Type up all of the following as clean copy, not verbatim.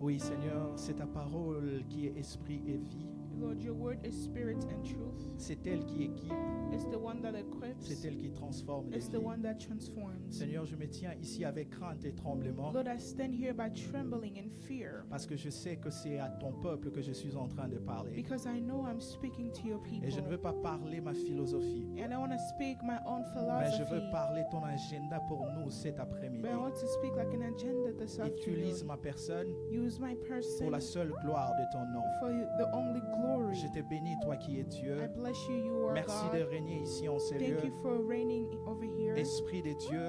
Oui, Seigneur, c'est ta parole qui est esprit et vie. Lord, your word is spirit and truth. C'est elle qui équipe, It's the one that equips. c'est elle qui transforme les It's the vies. one that transforms. Seigneur, je me tiens ici avec crainte et tremblement Lord, I stand here by trembling and fear parce que je sais que c'est à ton peuple que je suis en train de parler. because I know I'm speaking to your people. Et je ne veux pas parler ma philosophie, And I want to speak my own mais je veux philosophy. parler ton agenda pour nous cet après-midi. But I want to speak like an agenda this Utilise afternoon. ma personne Use my pour person la seule gloire de ton nom. for the only glory. Je te bénis, toi qui es Dieu. I bless you, you are Merci God. de régner ici en ces Thank lieux. you for reigning over here. Esprit de Dieu,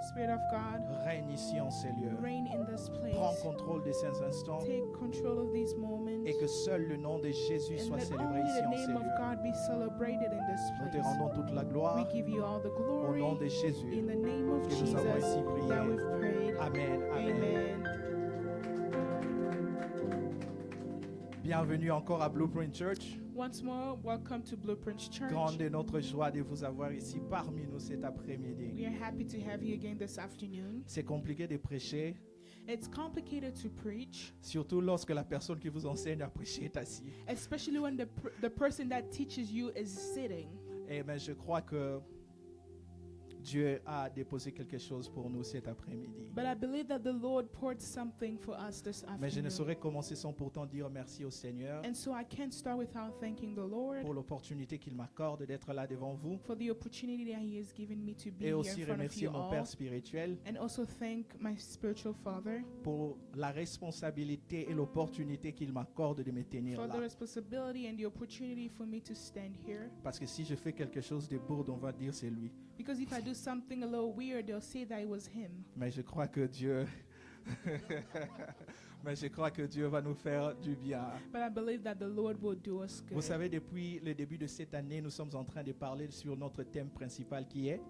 Spirit of God, règne ici en ces lieux. reign in this Prends place. contrôle de ces instants Take control of these moments. et que seul le nom de Jésus And soit let célébré only ici the en ces name of lieux. God be celebrated in this Nous te place. rendons toute la gloire We give you all the au glory nom de Jésus in the name of que nous avons Jesus ici that prié. we've prayed. Amen. Amen. Amen. Bienvenue encore à Blueprint Church. Once more, welcome to Blueprint Church. Grande est notre joie de vous avoir ici parmi nous cet après-midi. We are happy to have you again this afternoon. C'est compliqué de prêcher, It's complicated to preach, surtout lorsque la personne qui vous enseigne à prêcher est assise. especially when the person that teaches you is sitting. Et mais je crois que Dieu a déposé quelque chose pour nous cet après-midi. But I believe that the Lord poured something for us this Mais je ne afternoon. saurais commencer sans pourtant dire merci au Seigneur And so I can't start without thanking the Lord pour l'opportunité qu'il m'accorde d'être là devant vous for the opportunity that He has given me to be et here aussi in front of remercier you mon all. Père spirituel And also thank my spiritual father pour la responsabilité et l'opportunité qu'il m'accorde de me tenir for the là. responsibility and the opportunity for me to stand here. Parce que si je fais quelque chose de bourde, on va dire c'est lui. Because if I do something a little weird, they'll say that it was him. Mais je crois que Dieu mais je crois que Dieu va nous faire du bien. But I believe that the Lord will do us Vous good. savez, depuis le début de cette année, nous sommes en train de parler sur notre thème principal qui est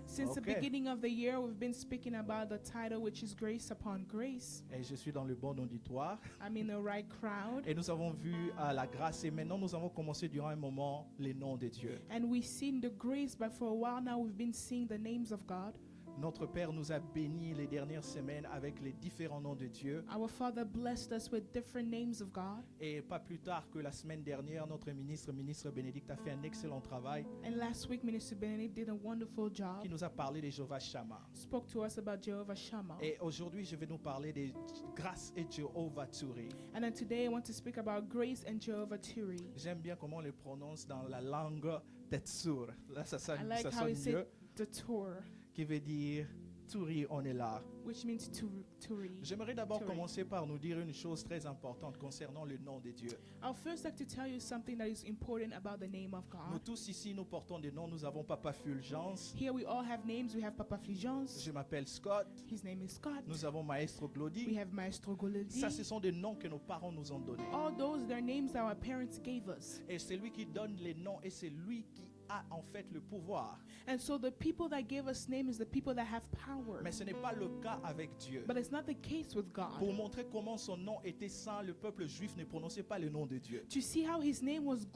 Since the Okay. beginning of the year, we've been speaking about the title, which is Grace Upon Grace. et je suis dans le bon auditoire. I'm in the right crowd. Et nous avons vu la grâce et maintenant nous avons commencé durant un moment les noms de Dieu. And we've seen the grace, but for a while now, we've been seeing the names of God. Notre Père nous a bénis les dernières semaines avec les différents noms de Dieu. Our Father blessed us with different names of God. Et pas plus tard que la semaine dernière, notre ministre Bénédicte, a fait un excellent travail And last week, Minister Benedict did a wonderful job. qui nous a parlé de Jéhovah Shammah. Spoke to us about Jehovah Shammah. Et aujourd'hui, je vais nous parler de grâce et Jéhovah Tsuri. And then today, I want to speak about grace and Jehovah Turi. J'aime bien comment on le prononce dans la langue Tetsur. Là, ça I sonne, like ça how sonne he said mieux, the Torah, qui veut dire Tsuri, on est là. which means Turi. J'aimerais d'abord Tsuri. commencer par nous dire une chose très importante concernant le nom de Dieu. I'll first like to tell you something that is important about the name of Nous God. tous ici, nous portons des noms. Nous avons Papa Fulgence. Here we all have names. We have Papa Flijans. Je m'appelle Scott. His name is Scott. Nous avons Maestro We Glody. have Maestro Golodi. Ça, ce sont des noms que nos parents nous ont donnés. All those, they're names that our parents gave us. Et c'est lui qui donne les noms et c'est lui qui a en fait le pouvoir. And so the people that gave us name is the people that have power. Mais ce n'est pas le cas avec Dieu. But it's not the case with God. Pour montrer comment son nom était saint, le peuple juif ne prononçait pas le nom de Dieu. To see how his name was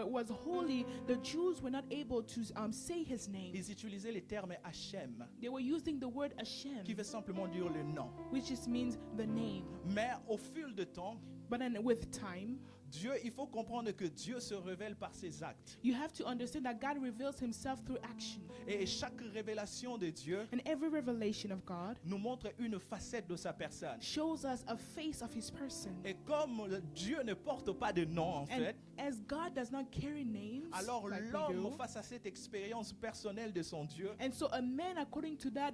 was holy, the Jews were not able to say his name. Ils utilisaient le terme Hachem, They were using the word Hashem, qui veut simplement dire le nom. which just means the name. Mais au fil du temps, But then with time, Dieu, il faut comprendre que Dieu se révèle par ses actes. you have to understand that God reveals himself through action. Et chaque révélation de Dieu And every revelation of God nous montre une facette de sa personne. shows us a face of his person. Et comme Dieu ne porte pas de nom en And fait, as God does not carry names, alors like we l'homme do, face à cette expérience personnelle de son Dieu, and so a man, according to that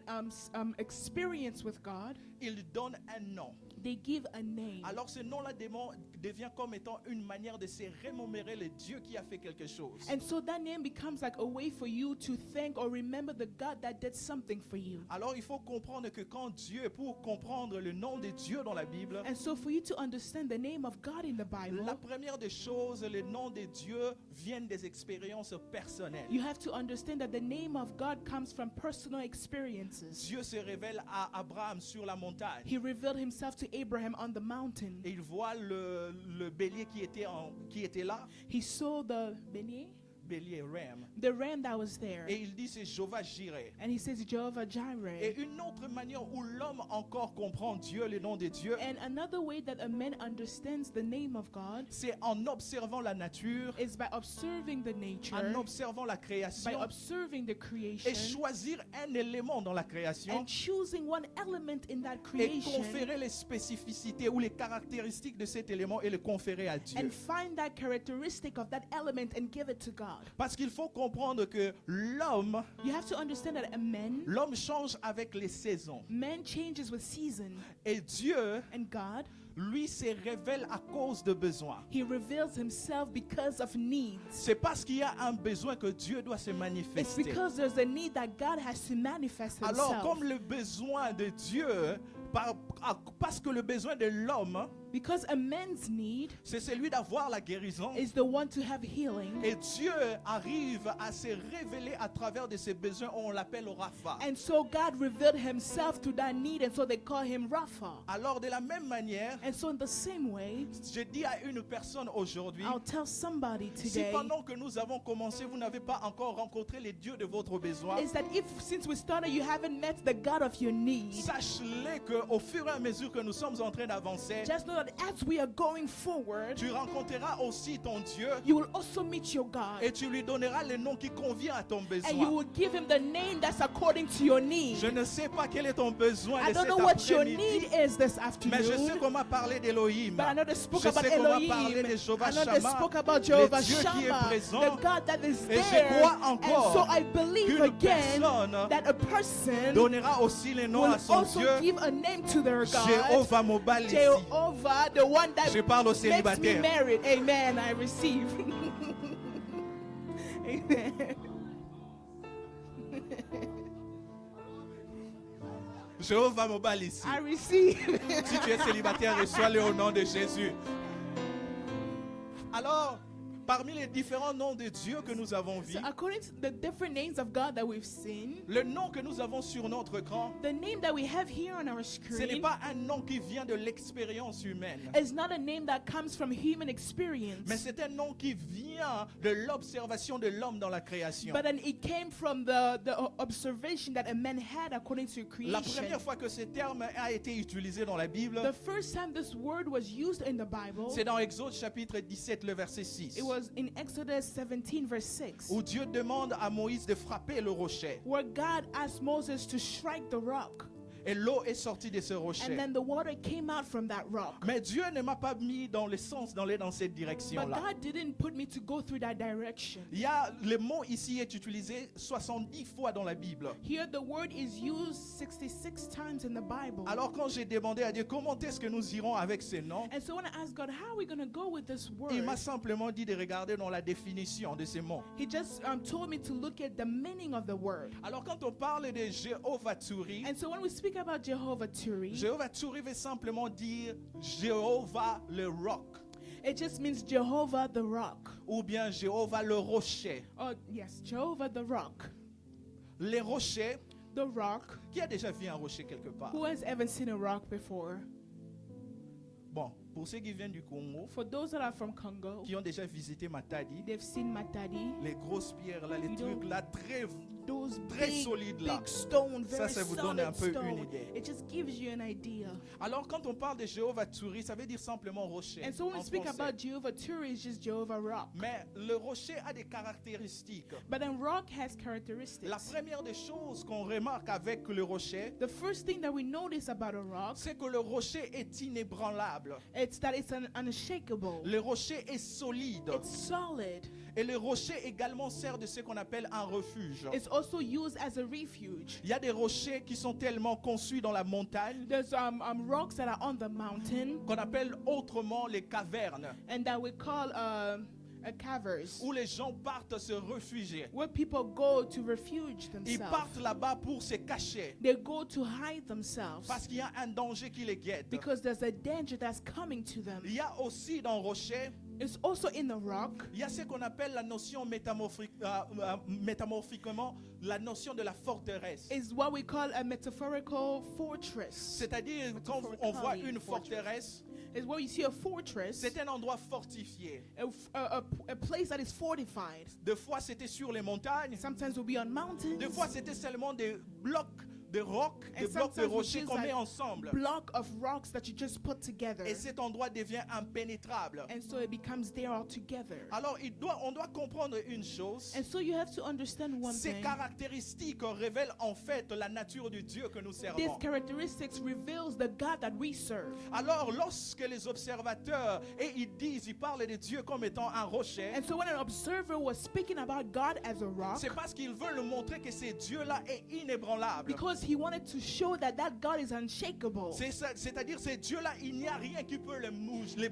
experience with God, il donne un nom. they give a name. Alors ce nom-là devient comme étant une manière de se remémorer le Dieu qui a fait quelque chose. And so that name becomes like a way for you to thank or remember the God that did something for you. Alors il faut comprendre que quand Dieu, pour comprendre le nom de Dieu dans la Bible, And so for you to understand the name of God in the Bible, la première des choses, le nom de Dieu vient des expériences personnelles. you have to understand that the name of God comes from personal experiences. Dieu se révèle à Abraham sur la montagne. He revealed himself to Abraham on the mountain. Et il voit le bélier qui était là. He saw the beignet, bélier, ram. the ram that was there. Et il dit c'est Jéhovah Jireh. And he says Jehovah Et Jireh. une autre manière où l'homme encore comprend Dieu, le nom de Dieu, And another way that a man understands the name of God c'est en observant la nature, is by observing the en nature, observant la by création observing the et creation, choisir un élément dans la création and choosing one element in that et creation, conférer les spécificités ou les caractéristiques de cet élément et le conférer à Dieu. and find that characteristic of that element and give it to God. Parce qu'il faut comprendre que l'homme You have to understand that a man change avec les saisons. changes with season, Et Dieu, and God, lui, se révèle à cause de besoins. he reveals himself because of needs. C'est parce qu'il y a un besoin que Dieu doit se It's manifester. because there's a need that God has to manifest Alors, himself. comme le besoin de Dieu, parce que le besoin de l'homme, Because a man's need c'est celui d'avoir la guérison. is the one to have healing. Et Dieu arrive à se révéler à travers de ses besoins, on l'appelle Rapha. And so God revealed himself to that need, and so they call him Rapha. Alors, de la même manière, And so in the same way, je dis à une personne aujourd'hui, I'll tell somebody si today pendant que nous avons commencé, vous n'avez pas encore rencontré les dieux de votre besoin, is that if since we started you haven't met the God of your need, sache-le qu'au fur et à mesure que nous sommes en train d'avancer, just know that as we are going forward, tu rencontreras aussi ton Dieu you will also meet your God. et tu lui donneras le nom qui convient à ton And you besoin. will give him the name that's according to your need. Je ne sais pas quel est ton besoin I de don't cet know what your need après-midi, is this mais je sais afternoon, qu'on m'a parlé d'Elohim. but I know they spoke Je about sais qu'on m'a Elohim. parlé de Jéhovah I know they Shammah, spoke about Jehovah le Dieu qui est Shammah, présent. the God that is Et je there. crois And encore so I believe qu'une again personne that a person donnera aussi le nom will à son also Dieu, give a name to their God. Jéhovah Mobal ici. Jehovah, the one that Je parle aux makes me célibataires. married. Amen. I receive. Amen. Jéhovah Mobal ici. I receive. Si tu es célibataire, reçois-le au nom de Jésus. Alors, parmi les différents noms de Dieu que nous avons vus, So according to the different names of God that we've seen, le nom que nous avons sur notre écran, the name that we have here on our ce n'est screen pas un nom qui vient de l'expérience humaine, is not a name that comes from human experience, mais c'est un nom qui vient de l'observation de l'homme dans la création. but then it came from the observation that a man had according to La creation. première fois que ce terme a été utilisé dans la Bible, The first time this word was used in the Bible, c'est dans Exode chapitre 17, le verset 6, it was in Exodus 17 verse 6, où Dieu demande à Moïse de frapper le rocher. where God asked Moses to strike the rock, Et l'eau est sortie de ce rocher. and then the water came out from that rock. Mais Dieu ne m'a pas mis dans le sens d'aller dans cette But direction-là. God didn't put me to go through that direction. Il y a, le mot ici est utilisé 70 fois dans la Bible. Here the word is used 66 times in the Bible. Alors quand j'ai demandé à Dieu comment est-ce que nous irons avec ces noms, And so when I asked God, how are we going to go with this word? il m'a simplement dit de regarder dans la définition de ces mots. He just told me to look at the meaning of the word. Alors quand on parle de Jéhovah Turi, And so when we speak about Jehovah Turi, Jéhovah Turi veut simplement dire Jéhovah le roc it just means Jehovah the rock. ou bien Jéhovah le rocher. Oh, yes, Jehovah the rock. Les rochers, The rock. qui a déjà vu un rocher quelque part? Who has ever seen a rock before? Bon, pour ceux qui viennent du Congo, For those that are from Congo, qui ont déjà visité Matadi, they've seen Matadi. les grosses pierres là, les You trucs know, là, très Those très big, solides là. big stone, very Ça vous donne un solid peu une stone. idée. It just gives you an idea. Alors quand on parle de Jéhovah Turi, ça veut dire simplement rocher. And so when en we speak français. about Jehovah Turi, it's just Jehovah rock. Mais le rocher a des caractéristiques. But then rock has La characteristics. première des choses qu'on remarque avec le rocher, The first thing that we notice about a rock, c'est que le rocher est inébranlable. it's that it's unshakable. Le rocher est solide. It's solid. Et le rocher également sert de ce qu'on appelle un refuge. It's also used as a refuge. Il y a des rochers qui sont tellement conçus dans la montagne There's rocks that are on the mountain qu'on appelle autrement les cavernes, and that we call caverns, où les gens partent se réfugier. where people go to refuge Ils themselves. partent là-bas pour se cacher They go to hide themselves parce qu'il y a un danger qui les guette. because there's a danger that's coming to them. Il y a aussi dans le rocher It's also in the rock. Il y a ce qu'on appelle la notion métamorphiquement, la notion de la forteresse. Is what we call a metaphorical fortress. C'est-à-dire, quand on voit une forteresse, Is where you see a fortress, c'est un endroit fortifié. a place that is fortified. Des fois, c'était sur les montagnes. Sometimes we'll be on mountains. Des fois, c'était seulement des blocs de rocs, des And blocs de sometimes rochers it's qu'on met like ensemble. block of rocks that you just put together. Et cet endroit devient impénétrable. And so it becomes there all together. Alors, on doit comprendre une chose. And so you have to understand one Ces thing. caractéristiques révèlent en fait la nature du Dieu que nous These servons. characteristics reveals the God that we serve. Alors, lorsque les observateurs, et ils parlent de Dieu comme étant un rocher, And so when an observer was speaking about God as a rock, c'est parce qu'ils veulent montrer que ce Dieu-là est inébranlable. because he wanted to show that God is unshakable. C'est-à-dire, ce Dieu-là, il n'y a rien qui peut les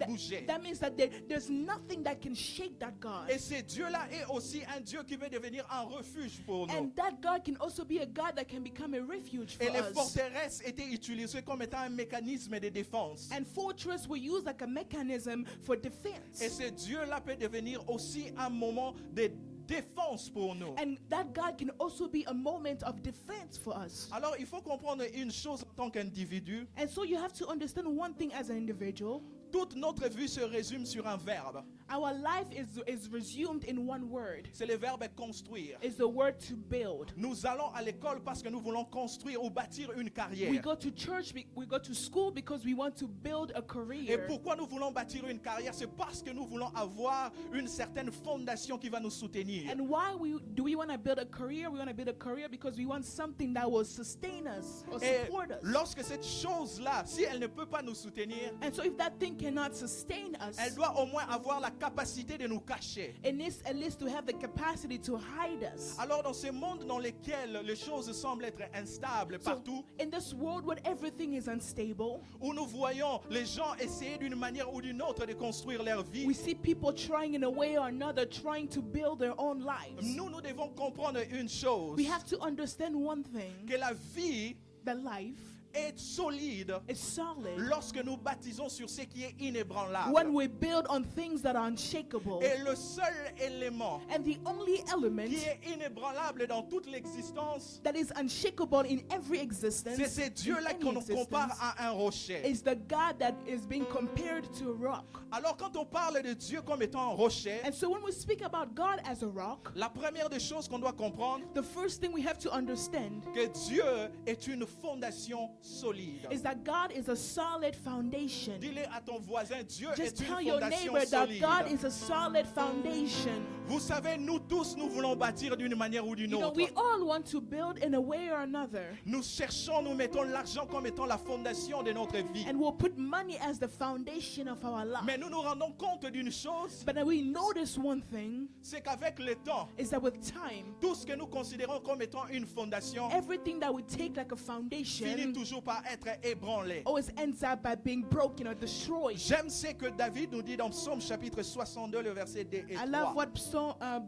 bouger. That means that there's nothing that can shake that God. Et ce Dieu-là est aussi un Dieu qui veut devenir un refuge pour nous. And that God can also be a God that can become a refuge for Et les us. forteresses étaient utilisées comme étant un mécanisme de défense. And fortress were used like a mechanism for Et defense. ce Dieu-là peut devenir aussi un moment de défense pour nous. And that God can also be a moment of defense for us. Alors, il faut comprendre une chose en tant qu'individu. And so you have to understand one thing as an individual. Toute notre vie se résume sur un verbe. Our life is resumed in one word. C'est le verbe construire. It's the word to build. Nous allons à l'école parce que nous voulons construire ou bâtir une We carrière. go to church, we go to school because we want to build a Et career. pourquoi nous voulons bâtir une carrière? C'est parce que nous voulons avoir une certaine fondation qui va nous soutenir. And why do we want to build a career? We want to build a career because we want something that will sustain us or Et support us. lorsque cette chose-là, si elle ne peut pas nous soutenir, And so if that thing cannot sustain us, elle doit au moins avoir la capacité de nous cacher. it needs at least to have the capacity to hide us. Alors dans ce monde dans lequel les choses semblent être instables So partout, in this world where everything is unstable, où nous voyons les gens essayer d'une manière ou d'une autre de construire leur vie, we see people trying in a way or another trying to build their own lives. nous devons comprendre une chose, We have to understand one thing, que la vie that life est solide is solid lorsque nous baptisons sur ce qui est inébranlable. when we build on things that are unshakable. Et le seul élément And the only element qui est inébranlable dans toute l'existence, that is unshakable in every existence, c'est ce Dieu-là in any qu'on compare existence, à un rocher. is the God that is being compared to a rock. Alors quand on parle de Dieu comme étant un rocher, And so when we speak about God as a rock, la première des choses qu'on doit comprendre, the first thing we have to understand que Dieu est une fondation solide. is that God is a solid foundation. Dis-le à ton voisin, Dieu Just est une tell your fondation neighbor that solide. God is a solid foundation. Vous savez, nous tous, nous voulons bâtir d'une manière ou d'une You know, autre. we all want to build in a way or another. Nous cherchons, nous mettons l'argent comme étant la fondation de notre vie. And we'll put money as the foundation of our life. Mais nous nous rendons compte d'une chose, But then we notice one thing, c'est qu'avec le temps, is that with time, tout ce que nous considérons comme étant une fondation everything that we take like a finit foundation toujours par être ébranlé. always ends up by being broken or destroyed. J'aime ce que David nous dit dans Psaume chapitre 62, le verset 2 et I love 3. what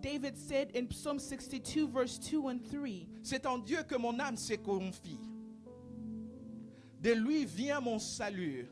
David said in Psalm 62 verse 2 and 3. C'est en Dieu que mon âme se confie. De lui vient mon salut.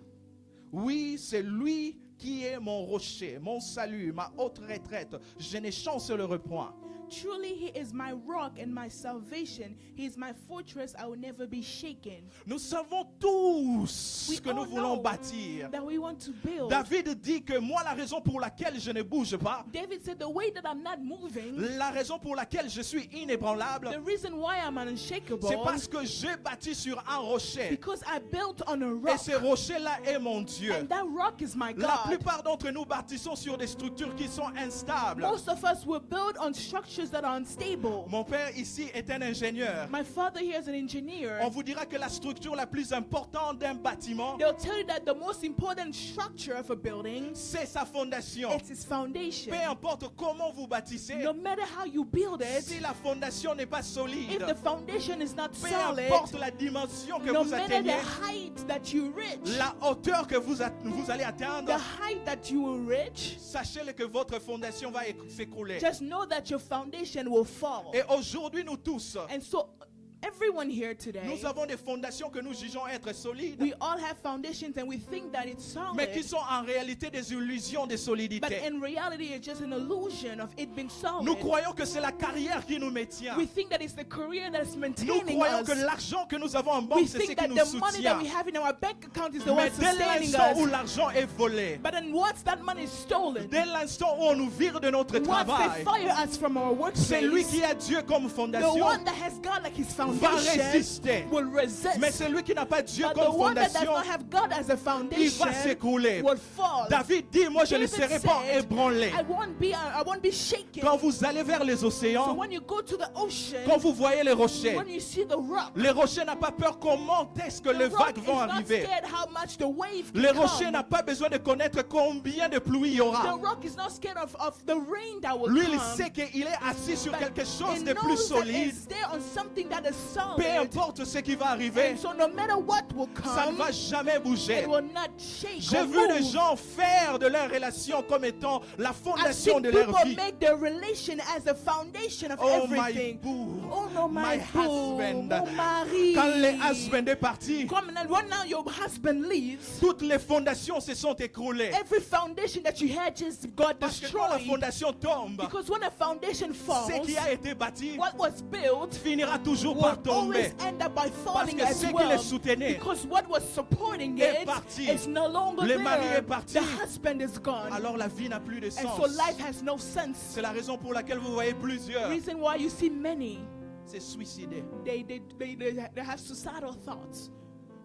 Oui, c'est lui qui est mon rocher, mon salut, ma haute retraite. Je ne chancellerai point. Truly he is my rock and my salvation. He is my fortress. I will never be shaken. Nous savons tous We que nous all voulons know bâtir. that we want to build. David dit que moi, la raison pour laquelle je ne bouge pas, David said the way that I'm not moving, la raison pour laquelle je suis inébranlable, the reason why I'm unshakable, c'est parce que j'ai bâti sur un rocher. because I built on a Et rock. ce rocher-là est mon Dieu. And that rock is my La God. plupart d'entre nous bâtissons sur des structures qui sont instables. Most of us will build on structures that are unstable. Mon père ici est un ingénieur. My father here is an engineer. On vous dira que la structure la plus importante d'un bâtiment, They'll tell you that the most important structure of a building c'est sa fondation. is its foundation. Peu importe comment vous bâtissez, No matter how you build si it, la fondation n'est pas solide, if the foundation is not peu solid, importe la dimension que no vous matter atteignez, the height that you reach, la hauteur que vous allez atteindre, the height that you will reach, sachez que votre fondation va s'écrouler. just know that your foundation will fall. Et aujourd'hui, nous tous, And so Everyone here today, Nous avons des fondations que nous jugeons être solides, we all have foundations and we think that it's mais qui solid. sont en réalité des illusions de But solidité. in reality, it's just an illusion of it being solid. Nous croyons que c'est la carrière qui nous maintient. We think that it's the career that's Nous maintaining croyons us. que l'argent que nous avons en We banque, c'est ce think qui that nous the money that soutient. we have in our bank account is the one Mais dès sustaining l'instant où us. l'argent est volé, But then once that money is stolen, dès l'instant où on nous vire de notre once travail, they fire us from our c'est lui workspace, qui a Dieu comme the fondation, one that has God like his va foundation résister. will resist. Mais celui qui n'a pas Dieu But the comme one that does fondation, not have God as a il foundation va s'écrouler. will fall. David dit, moi je ne David serai pas said, ébranlé. I won't be shaken. Quand vous allez vers les So océans, when you go to the ocean, quand vous voyez les rochers, when you see the rock, les rochers n'ont pas peur comment est-ce que les the rock vagues is vont not arriver. scared how much the wave can Les rochers come. n'ont pas besoin de connaître combien de pluie il y The aura. rock is not scared of the rain that will Lui, come. il sait qu'il est assis sur But quelque chose it de plus knows that solide. it's there on something that is solid. Peu importe ce qui va arriver, And so no matter what will ça ne come, va jamais bouger. it will not shake J'ai or vu move. des gens faire de leur relation comme étant la I've fondation seen de leur people vie. make their relation as the foundation of Oh my everything. boo, Oh no, my boo, husband. mon mari. Quand le husband est parti, Come and when now your husband leaves, toutes les fondations se sont écroulées. every foundation that you had just got Parce que quand la destroyed. fondation tombe, Because when a foundation falls, ce qui a été bâti what was built finira toujours will par tomber. always end up by falling que ceux as qui well. le soutenaient Because what was supporting est it parti. is no longer Le mari there. est parti. The husband is gone. Alors la vie n'a plus de And sens. so life has no sense. C'est la raison pour laquelle vous voyez plusieurs Reason why you see many, se suicider. they have suicidal thoughts.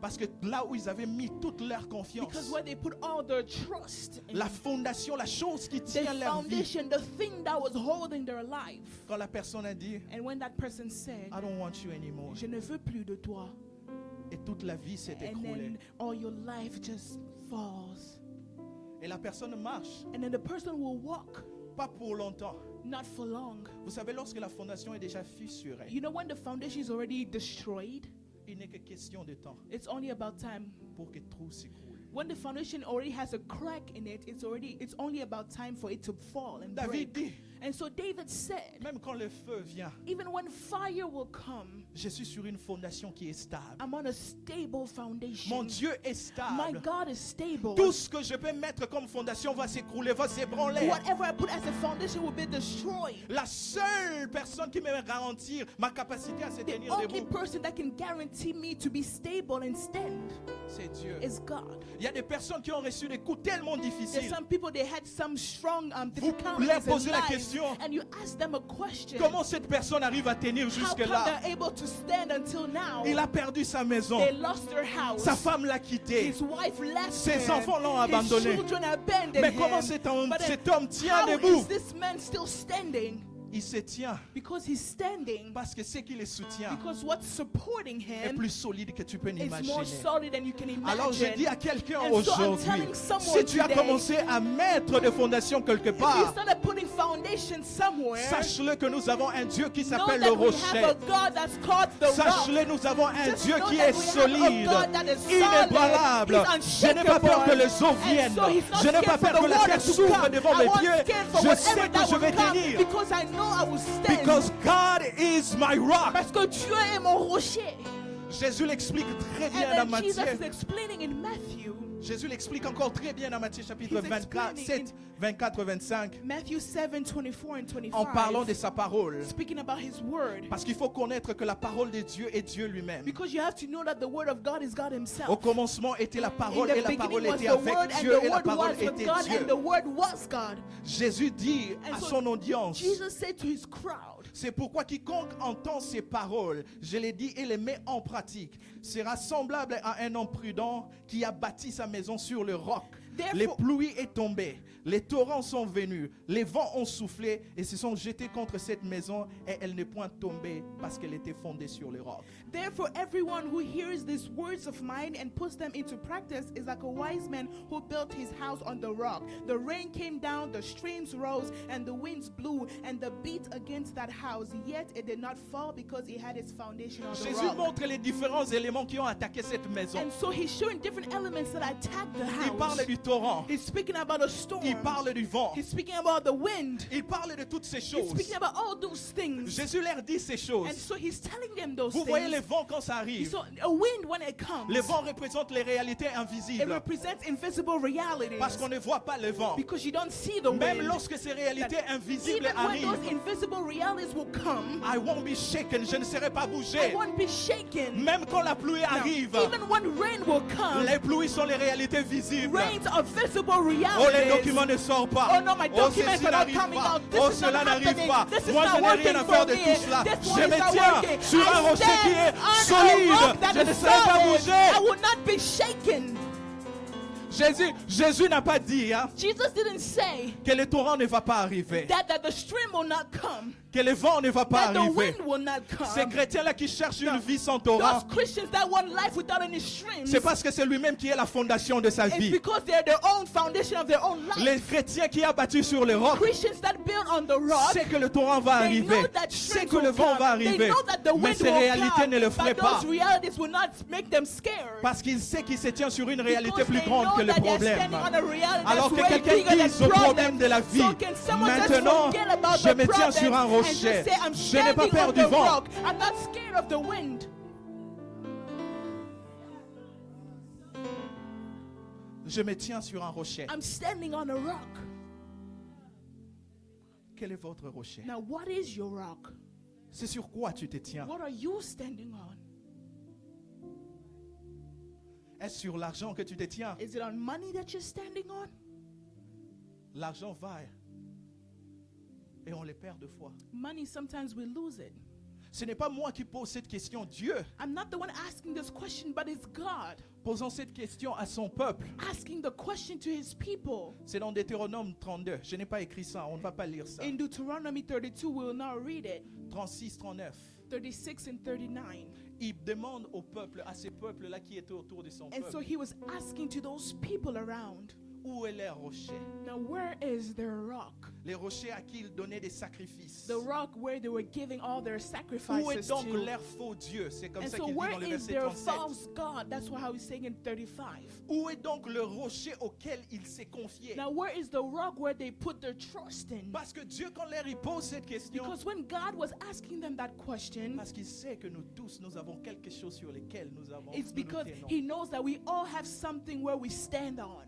Parce que là où ils avaient mis toute leur confiance, Because where they put all their trust in la fondation, la chose qui the tient leur vie, foundation, the thing that was holding their life. quand la personne a dit, And when that person said, I don't want you anymore, je ne veux plus de toi, et toute la vie s'est and écroulée. then all your life just falls. Et la personne marche, And then the person will walk, pas pour longtemps. not for long. Vous savez, lorsque la fondation est déjà fissurée, You know, when the foundation is already destroyed, il n'est que question de temps it's only about time. pour que tout s'écroule. When the foundation already has a crack in it, it's only about time for it to fall and David break. dit, And so David said, même quand le feu vient, even when fire will come, je suis sur une fondation qui est stable. I'm on a stable foundation. Mon Dieu est My stable. God is stable. Tout ce que je peux mettre comme fondation va s'écrouler, va s'ébranler. Whatever I put as a foundation will be destroyed. La seule personne qui me garantir ma capacité à se The tenir only debout, person that can guarantee me to be stable and stand c'est Dieu. is God. Il y a des personnes qui ont reçu des coups tellement There's difficiles. some people, they had some strong leur difficulties posez in la life, question, and you ask them a question. Comment cette personne arrive à tenir How come jusque-là? they're able to stand until now? Il a perdu sa maison. They lost their house. Sa femme l'a quitté. His wife left Ses him. enfants l'ont His abandonné. children abandoned Mais him. comment cet homme But then, tient how debout? is this man still standing? Il se tient Because he's standing. parce que ce qui le soutient Because what's supporting est him plus solide que tu peux is more n'imaginer. solid than you can imagine. Alors je dis à quelqu'un And so I'm aujourd'hui, telling someone si tu as today, commencé à mettre des fondations quelque if you part, started putting foundation somewhere, sache-le que nous avons un Dieu qui know s'appelle that le we have a rocher. God that's called the rock. Sache-le, nous avons un Just Dieu know qui that est we have a solide, God that is inébranlable. solid, Je n'ai pas peur que les eaux And viennent. so he's not Je n'ai pas scared for peur que the la water terre to s'ouvre come. devant I mes won't pieds. scared for Je whatever sais que that je will vais come, tenir. because I know I will stand. Because God is my rock. Parce que Dieu est mon rocher. Jésus l'explique très bien dans And then Jesus Matthieu. is explaining in Matthew. Jésus l'explique encore très bien dans Matthieu chapitre He's 24, explaining 7, 24, 25, Matthew 7, 24 and 25. en parlant de sa parole. Speaking about his word. Parce qu'il faut connaître que la parole de Dieu est Dieu lui-même. Because you have to know that the word of God is God himself. Au commencement était la In parole the et la beginning parole was était the word, avec and Dieu the et la word parole was with était God, Dieu. and the word was God. Jésus dit And à so son audience, Jesus said to his crowd, c'est pourquoi quiconque entend ces paroles, je les dis et les met en pratique, sera semblable à un homme prudent qui a bâti sa maison sur le roc. Les Therefore- pluies est tombée, les torrents sont venus, les vents ont soufflé et se sont jetés contre cette maison et elle n'est point tombée parce qu'elle était fondée sur le roc. Therefore, everyone who hears these words of mine and puts them into practice is like a wise man who built his house on the rock. The rain came down, the streams rose, and the winds blew, and the beat against that house. Yet it did not fall because it had its foundation on the Jésus rock. montre les différents éléments qui ont attaqué cette maison. And so he's showing different elements that attack the Il house. parle du torrent. He's speaking about a storm. Il parle du vent. He's speaking about the wind. Il parle de toutes ces He's choses. speaking about all those things. Jésus leur dit ces And choses. so he's telling them those Vous voyez les things. vents quand ça arrive. So a wind, when it comes, Les vents représentent les réalités it invisibles. represents invisible realities. Parce qu'on ne voit pas le vent. Because you don't see the Même wind. lorsque ces réalités invisibles Even when those arrivent, invisible realities will come, I won't be shaken. Je ne serai pas I bougé. won't be shaken. Même quand la pluie Now, arrive, even when rain will come, les pluies sont les réalités visibles. rains are visible Oh, les realities. documents ne sortent pas. Oh no, my documents ceci are not n'arrive coming pas. out. This Oh, is not cela n'arrive happening. pas. This is Moi, je not n'ai rien working à for faire de me. tout cela. This Je one is me not tiens working. sur un I rocher qui est stand on a rock solide. that Je ne is serai pas solid. bougé. I will not be shaken. Jésus n'a pas dit hein, Jesus didn't say que le torrent ne va pas arriver, that the stream will not come, que le vent ne va pas that the arriver. wind will not Ces come. chrétiens-là qui cherchent une vie sans Those torrent, Christians that want life without any streams, c'est parce que c'est lui-même qui est la fondation de sa it's vie. because they're their own foundation of their own life. Les chrétiens qui a battu sur le roc, Christians that build on the rock, c'est que le torrent va they know arriver, that c'est streams que le will vent come. va They arriver. know that the Mais wind ces will réalités come, ne le feraient but pas. those realities will not make them scared. Parce qu'il sait qu'il se tient sur une réalité Because plus they grande know que le that they're problème. standing on a reality Alors that's que way quelqu'un bigger than dise au problème de la vie, So can someone just maintenant, forget about je the me tiens sur un problem and rocher. just say, I'm Je n'ai pas standing peur on du the vent. rock. I'm not scared of the wind. Je me tiens sur un rocher. I'm standing on a rock. Quel est votre rocher? Now, what is your rock? C'est sur quoi tu te tiens? What are you standing on? Est-ce sur l'argent que tu te tiens? Is it on money that you're standing on? L'argent va et on le perd deux fois. Money, sometimes we lose it. Ce n'est pas moi qui pose cette question, Dieu. I'm not the one asking this question, but it's God Posons cette question à son peuple. asking the question to his people. C'est dans Deutéronome 32. Je n'ai pas écrit ça, on ne va pas lire ça. In Deuteronomy 32, we will not read it. 36, 39. 36 and 39. Il demande au peuple, à ces peuples-là qui étaient autour de son And so peuple, he was asking to those people around, où est leur rocher? now where is their rock? Les rochers à qui ils donnaient des sacrifices. The rock where they were giving all their Où est sacrifices donc to. leur faux Dieu? C'est comme And ça so qu'il dit where dans le is verset their 37. false God? That's how he's saying in 35. Où est donc le rocher auquel il s'est confié? Now where is the rock where they put their trust in? Parce que Dieu, quand leur il pose cette question, Because when God was asking them that question, parce qu'il sait que nous tous, nous avons quelque chose sur lequel nous avons it's nous because nous tenons. he knows that we all have something where we stand on.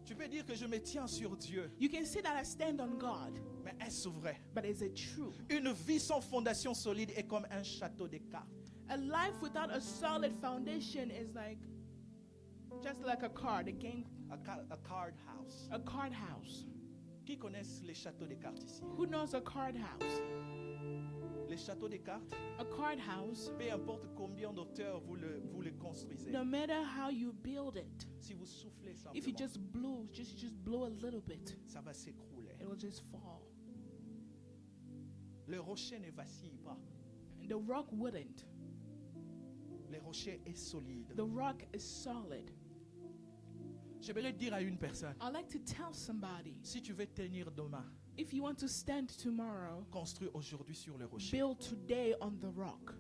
Tu peux dire que je me tiens sur Dieu, You can say that I stand on God, mais est-ce vrai? but is it true? Une vie sans fondation solide est comme un château de cartes. A life without a solid foundation is like just like a card, a game, A card house. a card house. Qui connaissent les châteaux de cartes ici? Who knows a card house? Les châteaux de cartes, A card house, peu importe combien d'auteurs vous le construisez, no matter how you build it, si vous soufflez if you simplement, just blow a little bit, ça va s'écrouler. it will just fall. Le rocher ne vacille pas. And the rock wouldn't. Le rocher est solide. The rock is solid. Je vais le dire à une personne. I like to tell somebody, Si tu veux tenir demain, if you want to stand tomorrow, construis aujourd'hui sur le rocher. build today on the rock.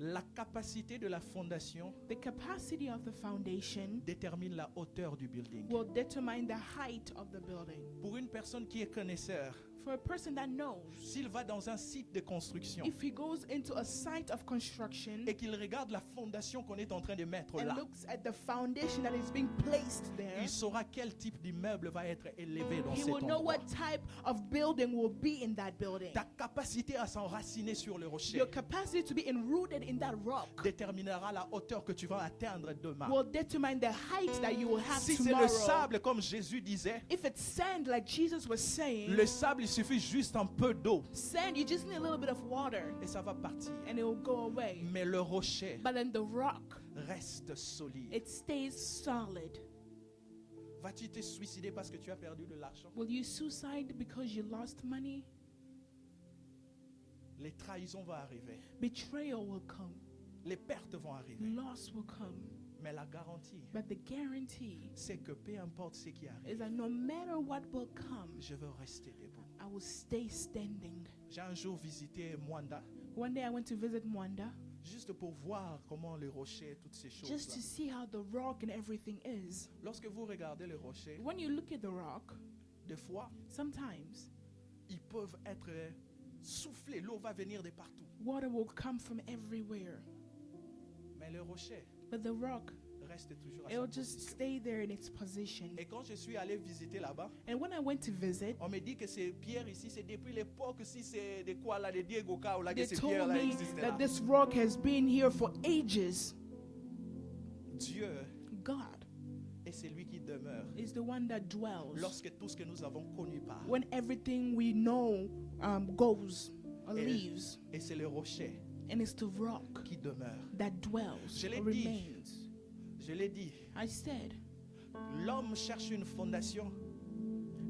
La capacité de la fondation The capacity of the foundation détermine la hauteur du building. will determine the height of the building. Pour une personne qui est connaisseur, For a person that knows, s'il va dans un site de construction if he goes into a site of construction et qu'il regarde la fondation qu'on est en train de mettre and là, looks at the foundation that is being placed there, il saura quel type d'immeuble va être élevé dans he cet will know endroit. what type of building will be in that building. Ta capacité à s'enraciner sur le rocher Your capacity to be enrooted in that rock déterminera la hauteur que tu vas atteindre demain. will determine the height that you will have Si c'est tomorrow. le sable, comme Jésus disait, If it's sand, like Jesus was saying, le sable, il suffit juste un peu d'eau sand, you just need a little bit of water et ça va partir. and it will go away. Mais le rocher But then the rock, reste solide. it stays solid. Vas-tu te suicider parce que tu as perdu de l'argent? Will you suicide because you lost money? Les trahisons vont arriver. Betrayal will come. Les pertes vont arriver. Loss will come. Mais la garantie, But the guarantee c'est que peu importe ce qui arrive, is that no matter what will come, je veux rester debout. I will stay standing. J'ai un jour visité Mwanda. One day I went to visit Mwanda. Juste pour voir comment le rocher, toutes ces just choses. to see how the rock and everything is. Lorsque vous regardez le rocher, When you look at the rock, des fois, sometimes ils peuvent être soufflés. L'eau va venir de partout. water will come from everywhere. Mais le rocher But the rock, reste toujours à sa it'll just position. stay there in its position. Et quand je suis allé visiter là-bas, And when I went to visit, on me dit que ces pierres ici, c'est depuis l'époque, si c'est de quoi là, de Diego Cao, là, que they ces told pierres-là me existent là. that this rock has been here for ages. Dieu God est celui qui demeure is the one that dwells lorsque tout ce que nous avons connu part. when everything we know goes or Et- leaves. Et c'est le rocher And it's the rock qui demeure. that dwells Je l'ai or dit. remains. Je l'ai dit, I said, l'homme cherche une fondation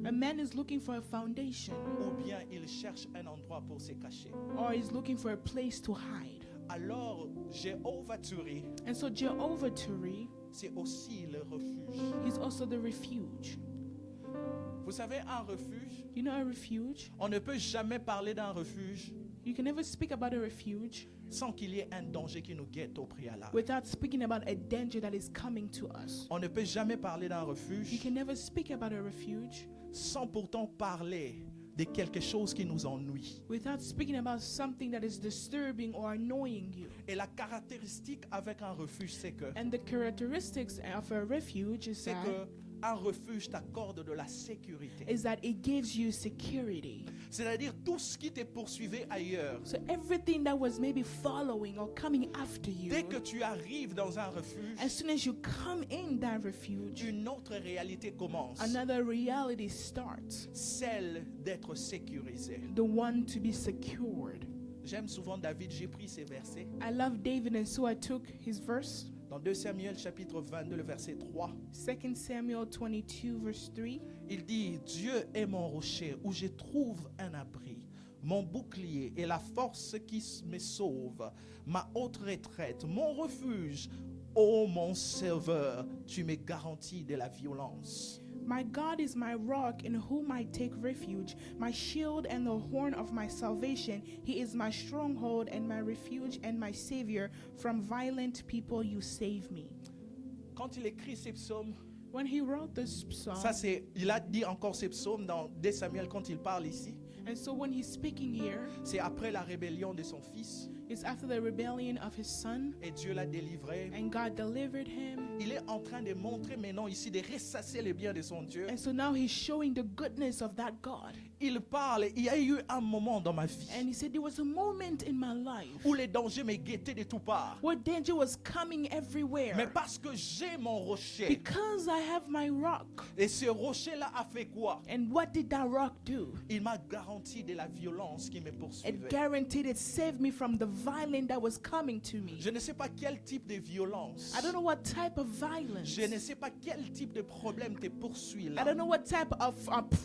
a man is looking for a foundation ou bien il cherche un endroit pour se cacher. or is looking for a place to hide. Alors, Jéhovah Turé, And so Jehovah Turi c'est aussi le refuge. is also the refuge. Vous savez, un refuge, You know a refuge? on ne peut jamais parler d'un refuge You can never speak about a refuge sans qu'il y ait un danger qui nous guette au préalable. without speaking about a danger that is coming to us. On ne peut jamais parler d'un You refuge can never speak about a refuge sans pourtant parler de quelque chose qui nous ennuie. without speaking about something that is disturbing or annoying you. Et la caractéristique avec un refuge, c'est que And the characteristics of a refuge c'est que un refuge t'accorde de la sécurité. is that it gives you security. C'est-à-dire tout ce qui te poursuivait ailleurs. So everything that was maybe following or coming after you, Dès que tu arrives dans un refuge, as soon as you come in that refuge, une autre réalité commence. another reality starts, Celle d'être sécurisé. the one to be secured. J'aime souvent David, j'ai pris ces versets. I love David, and so I took his verse, Dans 2 Samuel chapitre 22, le verset 3, 2 Samuel 22, verse 3. il dit, Dieu est mon rocher où je trouve un abri, mon bouclier et la force qui me sauve, ma haute retraite, mon refuge. Ô mon sauveur, tu me garantis de la violence. My God is my rock in whom I take refuge, my shield and the horn of my salvation. He is my stronghold and my refuge and my savior. From violent people you save me. Quand il écrit ces psaumes, When he wrote this psalm, ça c'est, il a dit encore ces psaumes dans 2 Samuel quand il parle ici. and so when he's speaking here, C'est après la rébellion de son fils it's after the rebellion of his son, et Dieu l'a délivré. and God delivered him. Il est en train de montrer maintenant ici, de ressasser les biens de son Dieu. And so now he's showing the goodness of that God. Il parle, il y a eu un moment dans ma vie And he said, there was a moment in my life où les dangers me guettaient de toutes parts. where danger was coming Mais everywhere. parce que j'ai mon rocher, Because I have my rock. et ce rocher-là a fait quoi? And what did that rock do? Il m'a garanti de la violence qui me It poursuivait. guaranteed it saved me from the violence that was coming to me. Je ne sais pas quel type de violence. I don't know what type of violence. Je ne sais pas quel type de problème te poursuit I là. don't know what type of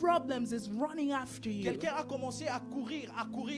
problems is running after you. Quelqu'un a commencé à courir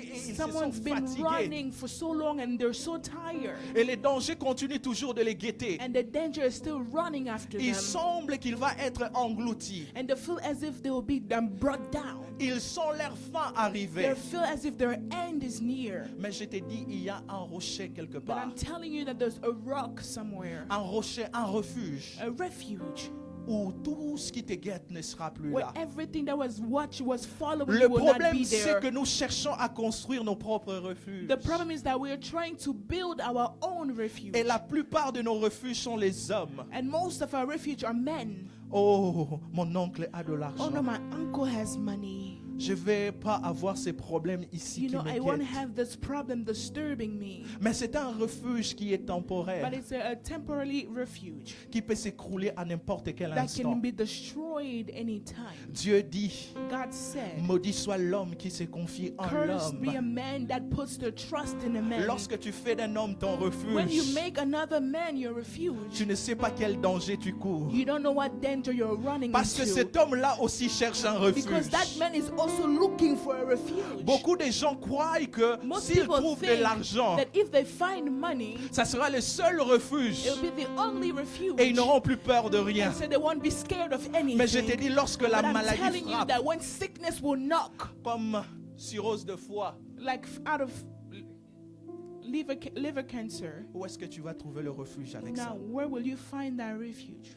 et ils se sont Someone's been fatigués. running for so long and they're so tired. Et les dangers continuent toujours de les guetter. And the danger is still running after Il them. semble qu'il va être englouti. And they feel as if they will be brought down. Ils sont leur fin They arrivés. feel as if their end is near. Mais je te dis, il y a un rocher quelque But part. I'm telling you that there's a rock somewhere, Un rocher, un refuge a refuge, où tout ce qui te guette ne sera plus where là. everything that was what was following Le you will not problème, be c'est there. que nous cherchons à construire nos propres refuges. The problem is that we are trying to build our own refuge. Et la plupart de nos refuges sont les hommes. And most of our refuge are men. Oh, mon oncle a de Oh l'argent. no, my uncle has money. Je vais pas avoir ces problèmes ici You qui know, me I won't guettent. have this problem disturbing me. Mais c'est un refuge qui est temporaire, But it's a temporary refuge qui peut s'écrouler à n'importe quel that instant. can be destroyed anytime. Dieu dit, God said, maudit soit l'homme qui se confie en cursed be a l'homme. man that puts their trust in a man. Lorsque tu fais d'un homme ton When you refuge, make another man your refuge, tu ne sais pas quel danger tu cours. you don't know what danger you're running Parce que into. cet homme-là aussi cherche un refuge. Because that man is also looking for a refuge. Beaucoup de gens croient que Most s'ils people trouvent de think l'argent, that if they find money, ça sera le seul refuge. it'll be the only refuge. Et ils n'auront plus peur de rien. And so they won't be scared of anything. Mais je te dis, lorsque la But I'm maladie telling you frappe, that when sickness will knock, comme cirrhose de foie, like out of liver cancer. Où est-ce que tu vas trouver le refuge avec Now, ça? where will you find that refuge?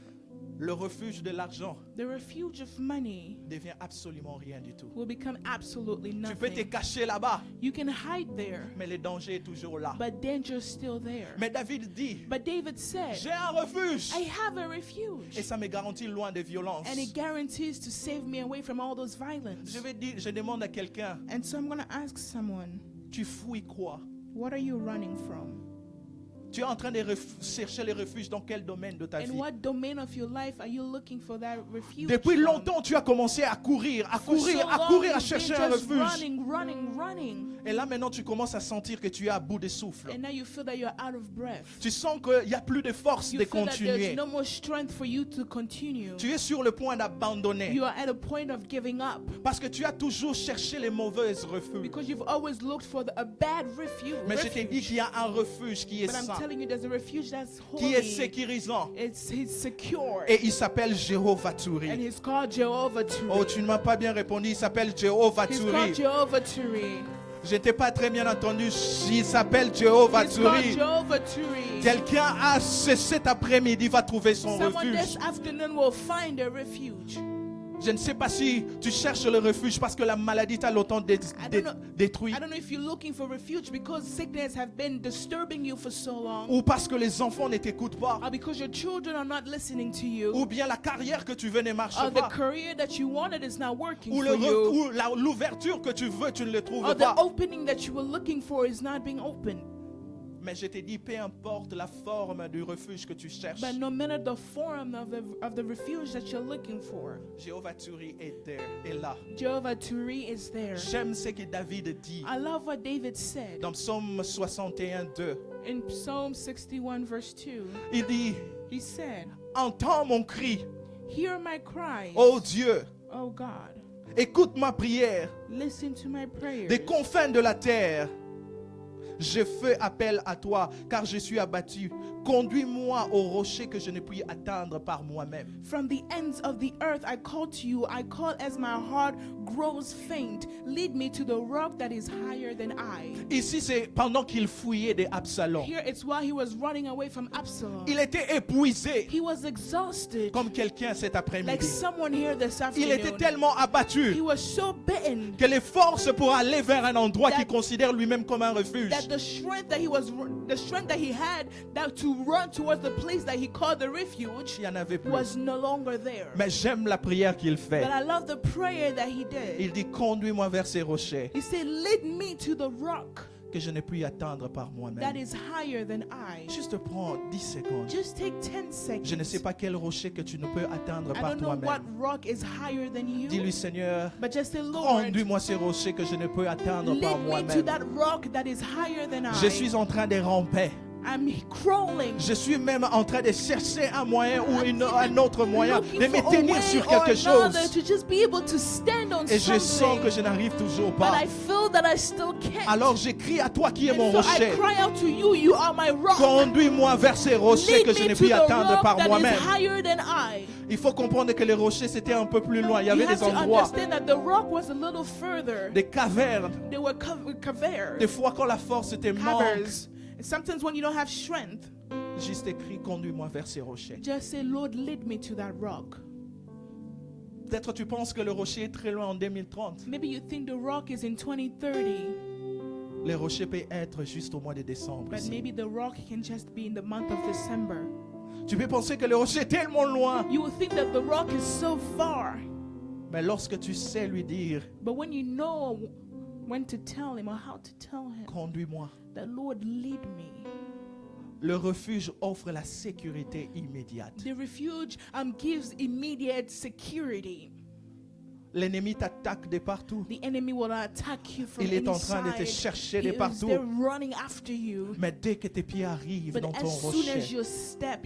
Le refuge de l'argent The refuge of money devient absolument rien du tout. will become absolutely Tu peux te nothing. cacher là-bas, You can hide there, mais le danger est toujours là. but danger's still there. Mais David dit, But David said, j'ai un refuge. I have a Et refuge, ça me garantit loin de violence. and it guarantees to save me away from all those violence. Je demande à quelqu'un, And so I'm going to ask someone, tu fouilles quoi? what are you running from? Tu es en train de chercher le refuge dans quel domaine de ta In vie? what domain of your life are you looking for that refuge Depuis from? longtemps, tu as commencé à courir, à For so courir, à long, courir, à you've chercher been un just refuge. running. Et là, maintenant, tu commences à sentir que tu es à bout de souffle. And now you feel that you're out of breath. Tu sens qu'il n'y a plus de force You de feel that continuer. there's no more strength for you to continue. Tu es sur le point d'abandonner. You are at a point of giving up Parce que tu as toujours cherché les mauvaises refuges. because you've always looked for a bad refuge. Mais je t'ai dit qu'il y a un refuge qui est But I'm sain, telling you, there's a refuge that's qui est holy. sécurisant. He's secure. Et il s'appelle Jéhovah And Turi. he's called Jehovah Turi. Oh, tu ne m'as pas bien répondu. Il s'appelle Jéhovah He's called Turi. Jehovah Turi. Je t'ai pas très bien entendu. Il s'appelle Jéhovah He's called Turi. Jehovah Turi. Quelqu'un cet après-midi va trouver son Someone refuge. this afternoon will find a refuge. Je ne sais pas si tu cherches le refuge parce que la maladie t'a longtemps détruit. I don't know if you're looking for refuge because sickness have been disturbing you for so long, Ou parce que les enfants ne t'écoutent pas. or because your children are not listening to you, Ou bien la carrière que tu veux ne marche or the pas. career that you wanted is not working Ou for you, l'ouverture que tu veux, tu ne le trouves or the pas. opening that you were looking for is not being opened. Mais je t'ai dit, peu importe la forme du refuge que tu cherches, But no matter the form of the refuge that you're looking for, Jéhovah Turi est là. Jehovah Turi is there. J'aime ce que David dit I love what David said dans Psaume 61, 2. in Psalm 61 verse 2. Il dit, He said, entends mon cri, hear my cries, ô Dieu, O God. écoute ma prière Listen to my prayers. des confins de la terre. Je fais appel à toi car je suis abattu. Conduis-moi au rocher que je ne puis atteindre par moi-même. From the ends of the earth I call to you. I call as my heart grows faint. Lead me to the rock that is higher than I. Ici, c'est pendant qu'il fouillait des Absalom. Here it's while he was running away from Absalom. Il était épuisé He was exhausted. comme quelqu'un cet Like après-midi. someone here this Il était afternoon. tellement He abattu was so bitten que les forces pour aller vers un endroit That- qu'il considère lui-même comme un refuge, that the strength that he had that to run towards the place that he called the refuge il n'y en avait plus. was no longer there. Mais j'aime la prière qu'il fait. But I love the prayer that he did. Il dit, conduis-moi vers ces rochers He said, lead me to the rock que je ne puis atteindre par that moi-même. is higher than I. Juste prends 10 secondes. Just take 10 seconds. Je ne sais pas quel rocher que tu ne peux atteindre I par don't know what toi-même. rock is higher than you. Dis-lui, Seigneur, But just say, Lord, conduis-moi ces rochers que je ne peux atteindre par lead me to moi-même. that rock that is higher than I. Je suis en train de ramper. I'm crawling. Je suis même en train de chercher un moyen ou un autre moyen Looking de me for a tenir way sur or quelque chose. another to just be able to stand on Et je sens que something. je n'arrive toujours But pas. I feel that I still can't. Alors j'écris à toi qui es mon And so I rocher. cry out to you, you are my rock. Conduis-moi vers ces rochers Lead que je me ne to puis the atteindre rock par that is moi-même. higher than I. Il faut comprendre que les rochers c'était un peu plus loin. Il y You avait have des to endroits, understand that the rock was a little further. des cavernes. They were caverns. Des fois quand la force était manque, Caverns. And sometimes when you don't have strength, juste écrit conduis-moi vers ces rochers. just say, Lord, lead me to that rock. Peut-être tu penses que le rocher est très loin en 2030. Maybe you think the rock is in 2030, Les rochers peuvent être juste au mois de décembre. but ici. maybe the rock can just be in the month of December. Tu peux penser que le rocher est tellement loin. You will think that the rock is so far, Mais lorsque tu sais lui dire, but when you know when to tell him or how to tell him conduis-moi. that, Lord, lead me. Le refuge offre la sécurité immédiate. The refuge gives immediate security. L'ennemi t'attaque de partout. The enemy will attack you from Il est en any train de te side. chercher He de is partout. there running after you. Mais dès que tes pieds arrivent But dans ton as soon as rocher,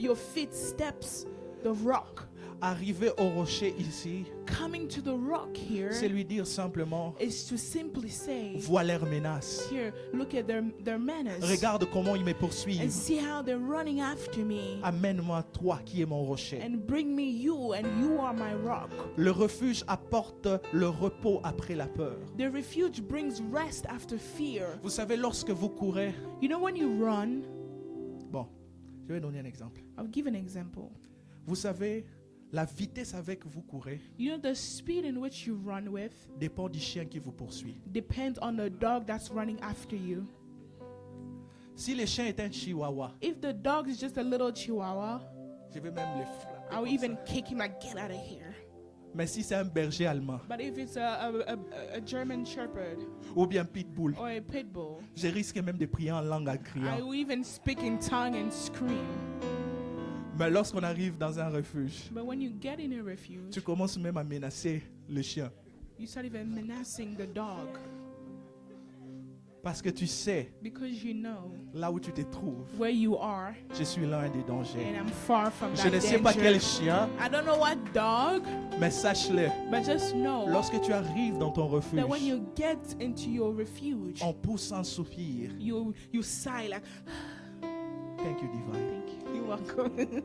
your feet steps the rock, Arriver au rocher ici, Coming to the rock here c'est lui dire simplement, is to simply say, vois leurs menaces. here, look at their menace. Regarde comment ils me And poursuivent. see how they're running after me. Amène-moi toi qui es mon rocher. And bring me you, and you are my rock. Le refuge apporte le repos après la peur. The refuge brings rest after fear. Vous savez, lorsque vous courez, You know, when you run, bon, je vais donner un exemple. I'll give an example. Vous savez, la vitesse avec que vous courez You know, the speed in which you run with dépend du chien qui vous poursuit. depends on the dog that's running after you. Si le chien est un chihuahua, If the dog is just a little chihuahua, je vais même le frapper. I will comme even ça. kick him like, get out of here. Mais si c'est un berger allemand But if it's a German Shepherd ou bien pitbull, or a pit bull, je risque même de prier en langue en I criant. will even speak in tongue and scream. Mais lorsqu'on arrive dans un refuge, But when you get in a refuge, tu commences même à menacer le chien. you start even menacing the dog Parce que tu sais, because you know là où tu te trouves, where you are, je suis loin des dangers. and I'm far from Je that ne sais pas quel danger. chien, I don't know what dog, mais sache-le, but just know lorsque tu arrives dans ton refuge, that when you get into your refuge, on pousse un soupir. you sigh like, Thank you, Divine. thank you, you're welcome.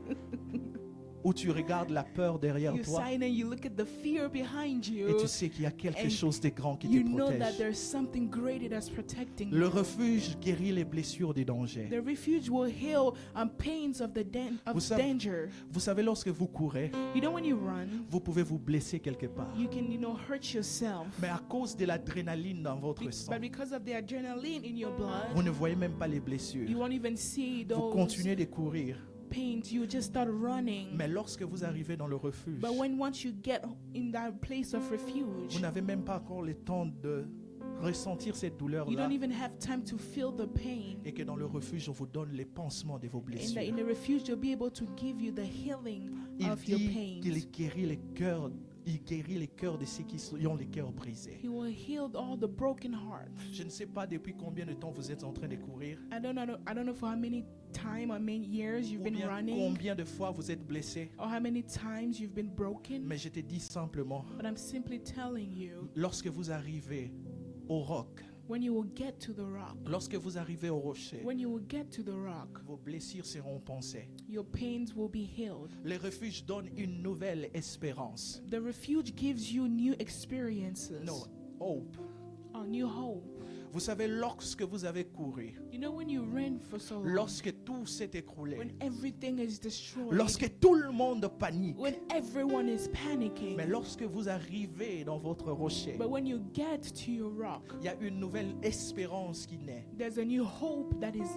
Où tu regardes la peur derrière You toi sigh and you look at the fear behind et you. tu sais qu'il y a quelque and chose de grand qui You te know that protège. there's something greater that's protecting Le you. refuge guérit les blessures des dangers. The refuge will heal pains of the Vous savez- danger. Vous savez, lorsque vous courez, You know, when you run, vous pouvez vous blesser quelque part. you can, hurt yourself. Mais à cause de l'adrénaline dans votre sang, But because of the adrenaline in your blood, vous ne voyez même pas les blessures. you won't even see Vous those continuez de courir. pains. You just start running. Mais lorsque vous arrivez dans le refuge, But once you get in that place of vous refuge, n'avez même pas encore le temps de ressentir cette you douleur-là. don't even have time to feel the pain. Et que dans le refuge, on vous donne les pansements de vos In blessures. the refuge, you'll be able to give you the healing Il of your dit qu'il pains. guérit les cœurs. Il guérit les cœurs de ceux qui ont les cœurs brisés. He will heal all the broken hearts. Je ne sais pas depuis combien de temps vous êtes en train de courir, I don't know for how many time or many years you've ou been bien running, combien de fois vous êtes blessé. or how many times you've been broken. Mais je te dis simplement, But I'm simply telling you, lorsque vous arrivez au roc, when you will get to the rock, lorsque vous arrivez au rocher, when you will get to the rock, vos blessures seront pansées. your pains will be healed. Les refuges donnent une nouvelle espérance. The refuge gives you new experiences, No, hope. a new hope. Vous savez, lorsque vous avez couru, You know, when you ran for so long, lorsque tout s'est écroulé, when everything is destroyed, lorsque tout le monde panique, when everyone is panicking, mais lorsque vous arrivez dans votre rocher, but when you get to your rock, il y a une nouvelle espérance qui naît. there's a new hope that is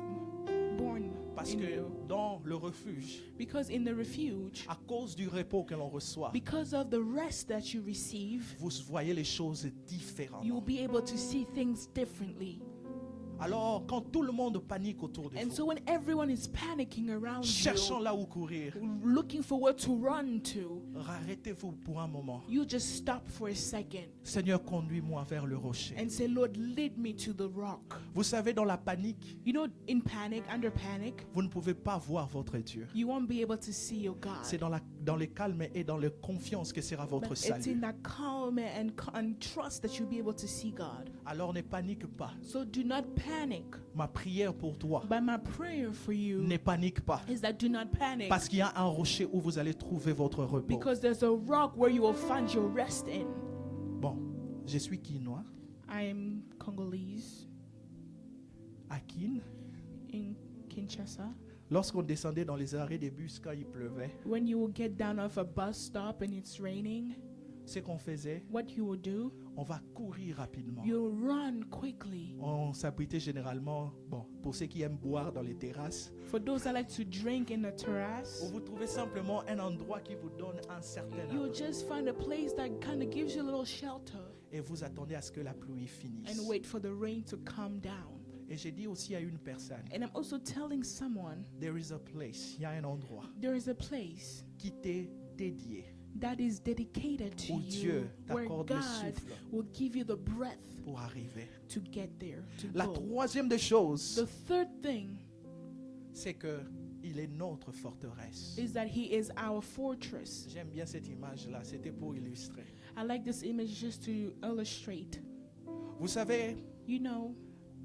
born Parce in que you. dans le refuge, Because in the refuge, à cause du repos que l'on reçoit, because of the rest that you receive, vous voyez les choses you will différemment. be able to see things differently. Alors, quand tout le monde panique autour de And vous, so when everyone is panicking around cherchant you, là où courir, looking for where to run to, arrêtez-vous pour un moment. you just stop for a second Seigneur, conduis-moi vers le rocher. and say, Lord, lead me to the rock. Vous savez, dans la panique, You know, in panic, under panic, vous ne pouvez pas voir votre Dieu. you won't be able to see your C'est God. dans le calme et dans la confiance que sera votre But it's salut. in that calm and trust that you'll be able to see God. Alors ne panique pas. So do not panic. Ma prière pour toi, But my prayer for you ne panique pas. is that do not panic. Parce qu'il y a un rocher où vous allez trouver votre repos. Because there's a rock where you will find your rest in. Bon, je suis quinois, I am Congolese Akin. in Kinshasa. Lorsqu'on descendait dans les arrêts des bus quand il pleuvait, When you will get down off a bus stop and it's raining, ce qu'on faisait, what you will do, on va courir rapidement. you'll run quickly. On s'abritait généralement, bon, pour ceux qui aiment boire dans les terrasses, For those that like to drink in the ou terrace, vous trouvez simplement un endroit qui vous donne un certain you'll abri. just find a place that kind of gives you a little shelter Et vous attendez à ce que la pluie finisse. and wait for the rain to come down. Et j'ai dit aussi à une personne, And I'm also telling someone, there is a place, il y a un endroit there is a place qui t'est dédié, that is dedicated to où you, Dieu where t'accorde le God souffle will give you the breath pour arriver. to get there, to La go. troisième des choses, The third thing c'est que il est notre forteresse. is that He is our fortress. J'aime bien cette image-là, c'était pour illustrer. I like this image just to illustrate. Vous savez, You know,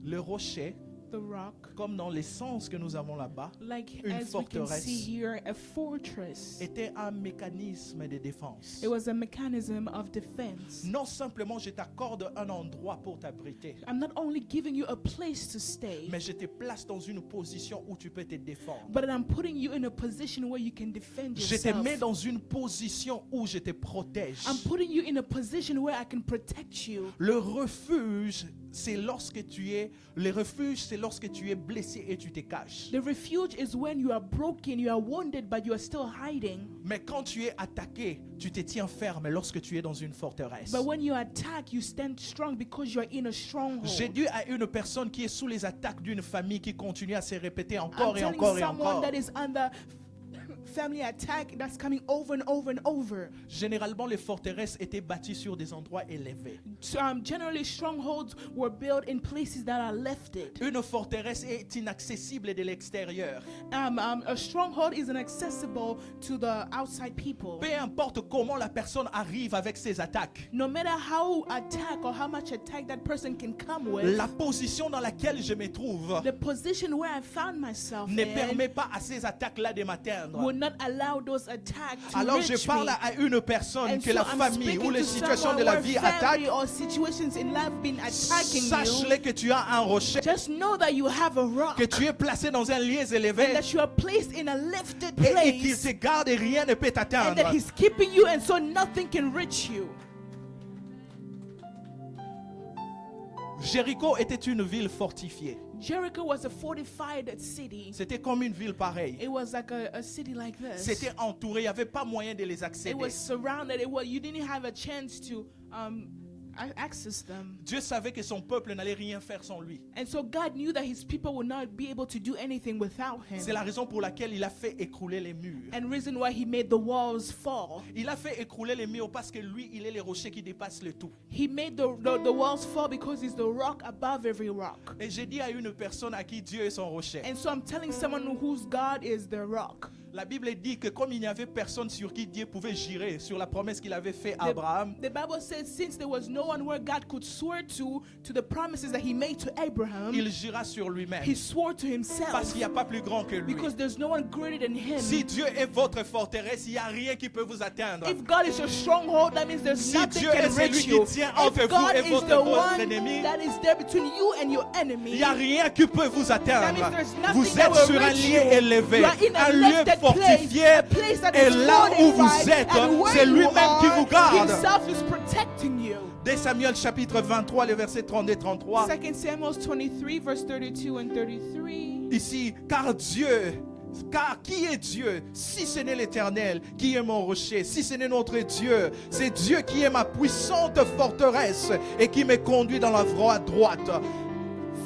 le rocher, the rock, comme dans l'essence que nous avons là-bas, like une as we can forteresse. see here, a fortress. était un mécanisme de défense. It was a mechanism of defense. Non simplement je t'accorde un endroit pour t'abriter, I'm not only giving you a place to stay, mais je te place dans une position où tu peux te défendre. but I'm putting you in a position where you can defend Je te yourself. mets dans une position où je te protège. I'm putting you in a position where I can protect you. Le refuge, c'est lorsque tu es, le refuge, c'est lorsque tu es blessé et tu te caches. The refuge is when you are broken, you are wounded, but you are still hiding. Mais quand tu es attaqué, tu te tiens ferme lorsque tu es dans une forteresse. But when you attack, you stand strong because you are in a stronghold. J'ai dit à une personne qui est sous les attaques d'une famille qui continue à se répéter I'm encore et telling encore et someone encore. that is under family attack that's coming over and over and over. Généralement, les forteresses étaient bâties sur des endroits élevés. So, generally, strongholds were built in places that are lifted. Une forteresse est inaccessible de l'extérieur. A stronghold is inaccessible to the outside people. Peu importe comment la personne arrive avec ses attaques, No matter how attack or how much attack that person can come with, la position dans laquelle je me trouve the position where I found myself ne in permet pas à ces attaques-là de m'atteindre. would not allow those attacks to Alors reach je parle me. à une personne And que so la I'm famille speaking ou les to situations someone de la where vie family attaquent. or situations in life been attacking you. Sache-le que tu as un rocher, Just know that you have a rock que tu es placé dans un lieu and élevé that you are placed in a lifted et qu'il place te garde et rien ne peut and that t'atteindre. He's keeping you and so nothing can reach you. Jéricho était une ville fortifiée. Jericho was a fortified city. C'était comme une ville pareille. It was like a city like this. C'était entouré, il n'y avait pas moyen de les It accéder. was surrounded. You didn't have a chance to access them. Dieu savait que son peuple n'allait rien faire sans lui. And so God knew that His people would not be able to do anything without C'est Him. la raison pour laquelle il a fait écrouler les murs. And reason why He made the walls fall. Il a fait écrouler les murs parce que lui, il est le rocher qui dépasse le tout. He made the walls fall because He's the rock above every rock. Et j'ai dit à une personne à qui Dieu est son rocher. And so I'm telling someone whose God is the rock. La Bible dit que comme il n'y avait personne sur qui Dieu pouvait jurer sur la promesse qu'il avait faite à Abraham, The Bible says since there was no one where God could swear to the promises that He made to Abraham, il jura sur lui-même. He swore to Parce Himself qu'il n'y a pas plus grand que lui. because there's no one greater than Him. Si Dieu est votre forteresse, il n'y a rien qui peut vous atteindre. If God is your stronghold, that means there's Si nothing Dieu can est celui reach qui you. tient If entre vous God et is votre the ennemi, one that is there between you and your il enemy, n'y a rien qui peut vous that atteindre. means there's nothing Vous that êtes will sur un reach lieu you. élevé, You are in a un lieu lifted fortifié, place, a place that et is là où vous fortified, êtes, and where c'est you lui-même qui are, vous garde. Himself is protecting you. Dès Samuel chapitre 23, les versets 30 et 33. 2 Samuel 23 verse 32 and 33. Ici, car qui est Dieu si ce n'est l'Éternel qui est mon rocher, si ce n'est notre Dieu, c'est Dieu qui est ma puissante forteresse et qui me conduit dans la voie droite.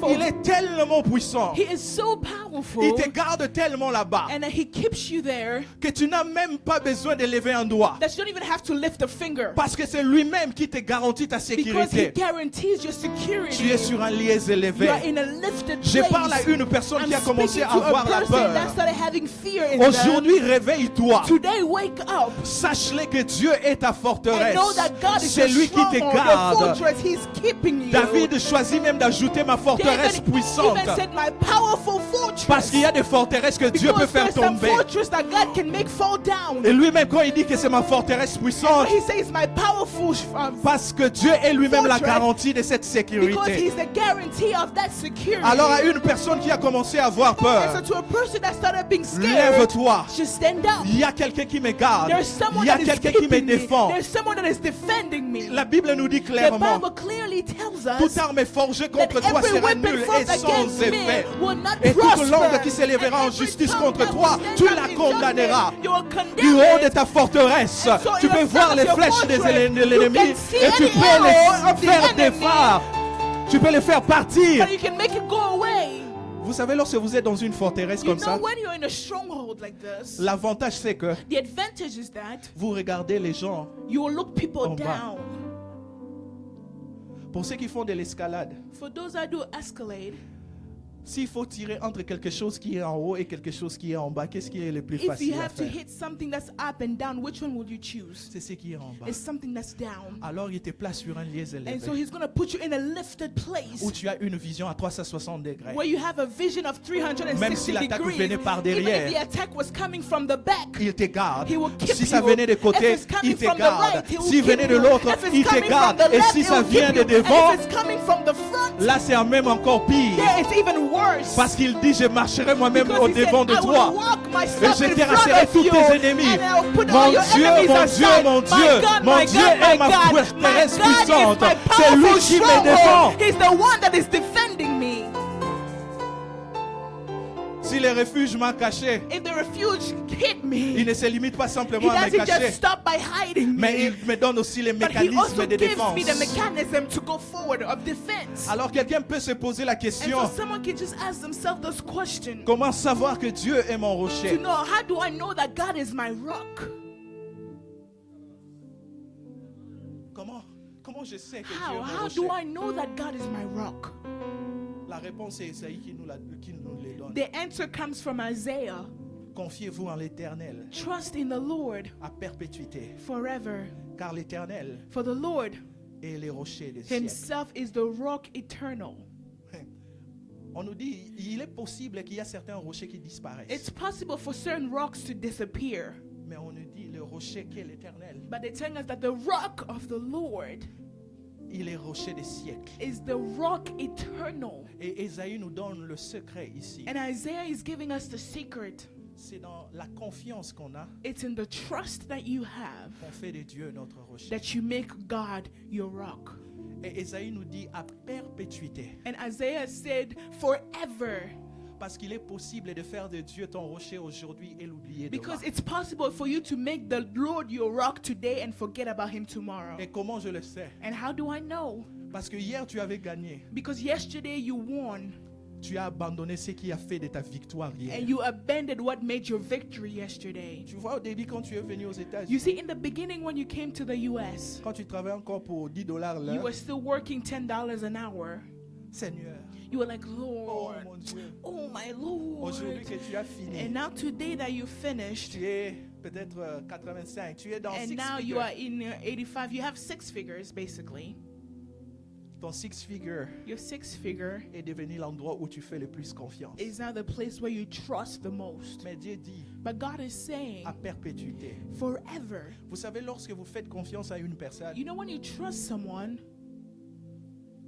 Il est tellement puissant, He is so powerful il te garde tellement là-bas and He keeps you there que tu n'as même pas besoin de lever un doigt that you don't even have to lift a finger parce que c'est lui-même qui te garantit ta because He sécurité. guarantees your security. Tu es sur un lieu élevé. You are in a lifted Je place. parle à une personne qui a I'm commencé speaking à to avoir a la person that peur. started having fear in them. Aujourd'hui, réveille-toi. Today, wake up Sache-le que Dieu est ta and forteresse. know that God is C'est your lui qui te stronghold, your garde. fortress. He's keeping you. David choisit même d'ajouter ma forteresse David puissante. even said, my powerful fortress. Parce qu'il y a des forteresses que Dieu peut Because faire there's some tomber. fortress that God can make fall down. Et lui-même, quand il dit que c'est ma forteresse puissante, He says, my powerful parce que Dieu est lui-même la fortress, garantie de cette because sécurité. He's the guarantee of that security. Alors à une personne qui a commencé à avoir And so peur, to a person that started being scared, lève-toi. just stand up. Il y a quelqu'un qui me garde. There's someone Il y a that is quelqu'un qui me keeping me. défend. There's someone that is defending me. La Bible nous dit The clairement, Bible clearly tells us toute arme forgée that contre toi every sera weapon nulle et formed sans against me effet. will not Et toute prosper. langue qui s'élèvera en And every justice tongue contre that toi, will tu stand la up in condamneras. judgment, you will Du condemn haut de it. ta forteresse, And so tu in peux the voir front les of your flèches de fortress, l'ennemi you can see et tu any peux arrow les of the faire enemy. défaire. Tu peux les faire partir. But you can make it go away. Vous savez, lorsque vous êtes dans une forteresse You comme know, ça, when you're in a stronghold like this, l'avantage c'est que the advantage is that vous regardez les gens. you will look people En bas. down. Pour ceux qui font de l'escalade, For those that do escalade, S'il faut tirer entre quelque chose qui est en haut et quelque chose qui est en bas, qu'est-ce qui est le plus If you facile à have to faire? hit something that's up and down, which one would you choose? C'est ce qui est en bas. It's something that's down. Alors il te place sur un lieu And so élevé he's going to put you in a lifted place où tu as une vision à 360 degrés. where you have a vision of 360 Même si l'attaque degrees. venait par Even derrière, if the attack was coming from the back, Il te garde. he will keep Si ça you. venait de côté, If it's coming il te from the garde. right, he will S'il keep venait de you. l'autre, If it's il te coming from garde. the Et left, si he ça will vient keep de you. devant, And if it's coming from the front, là c'est même encore pire. there it's even worse. Parce qu'il dit, je marcherai moi-même Because au he said, devant de I will toi. walk Et myself je in terrasserai front of tous you, tes ennemis. and I'll put Mon all your Dieu, enemies mon aside. Dieu, mon My Dieu, God, mon my Dieu God, est my ma God. forteresse My God is puissante. my C'est lui powerful qui me défend. stronghold. He's the one that is defending me. Si le refuge m'a caché, If the refuge hit il me, ne se limite pas he simplement à me doesn't cacher, just stop by hiding mais me, il me donne aussi les but he also mécanismes de gives défense. me the mechanism to go forward of defense. Alors quelqu'un peut se poser la And question, so someone can just ask themselves this question. comment savoir que Dieu est mon To rocher? know, how do I know that God is my rock? Comment je sais que Dieu How? est mon How rocher? do I know that God is my rock? La réponse est Isaïe qui nous les donne. The answer comes from Isaiah. Confiez-vous en l'Éternel Trust in the Lord à perpétuité, forever. car l'Éternel For the Lord est le rocher des siècles. himself is the rock eternal. On nous dit, il est possible qu'il y a certains rochers qui disparaissent. It's possible for certain rocks to disappear. Mais on nous dit, le rocher qui est l'Éternel, But they're telling us that the rock of the Lord il est rocher des siècles. is the rock eternal. Et Ésaïe nous donne le secret ici. And Isaiah is giving us the secret. C'est dans la confiance qu'on a It's in the trust that you have qu'on fait de Dieu notre rocher. that you make God your rock. Et Ésaïe nous dit à perpétuité. And Isaiah said, forever. Parce qu'il est possible de faire de Dieu ton rocher aujourd'hui et l'oublier demain. Because it's possible for you to make the Lord your rock today and forget about him tomorrow. Et comment je le sais? And how do I know? Parce que hier tu avais gagné. Because yesterday you won Tu as abandonné ce qui a fait de ta victoire hier. and you abandoned what made your victory yesterday. Tu vois, au début, quand tu es venu aux You États-Unis, see, in the beginning when you came to the US, quand tu travailles encore pour $10 you l'heure, were still working $10 an hour. Seigneur, You were like, oh Lord, mon Dieu, oh my Lord. aujourd'hui que tu as fini, And now today that you finished, tu es peut-être 85, tu es dans and six now you figures. are in 85, you have six figures basically. Ton six figure Your six figure est devenu l'endroit où tu fais le plus confiance. is now the place where you trust the most. Mais Dieu dit But God is saying, à perpétuité. forever. Vous savez, lorsque vous faites confiance à une personne, You know, when you trust someone,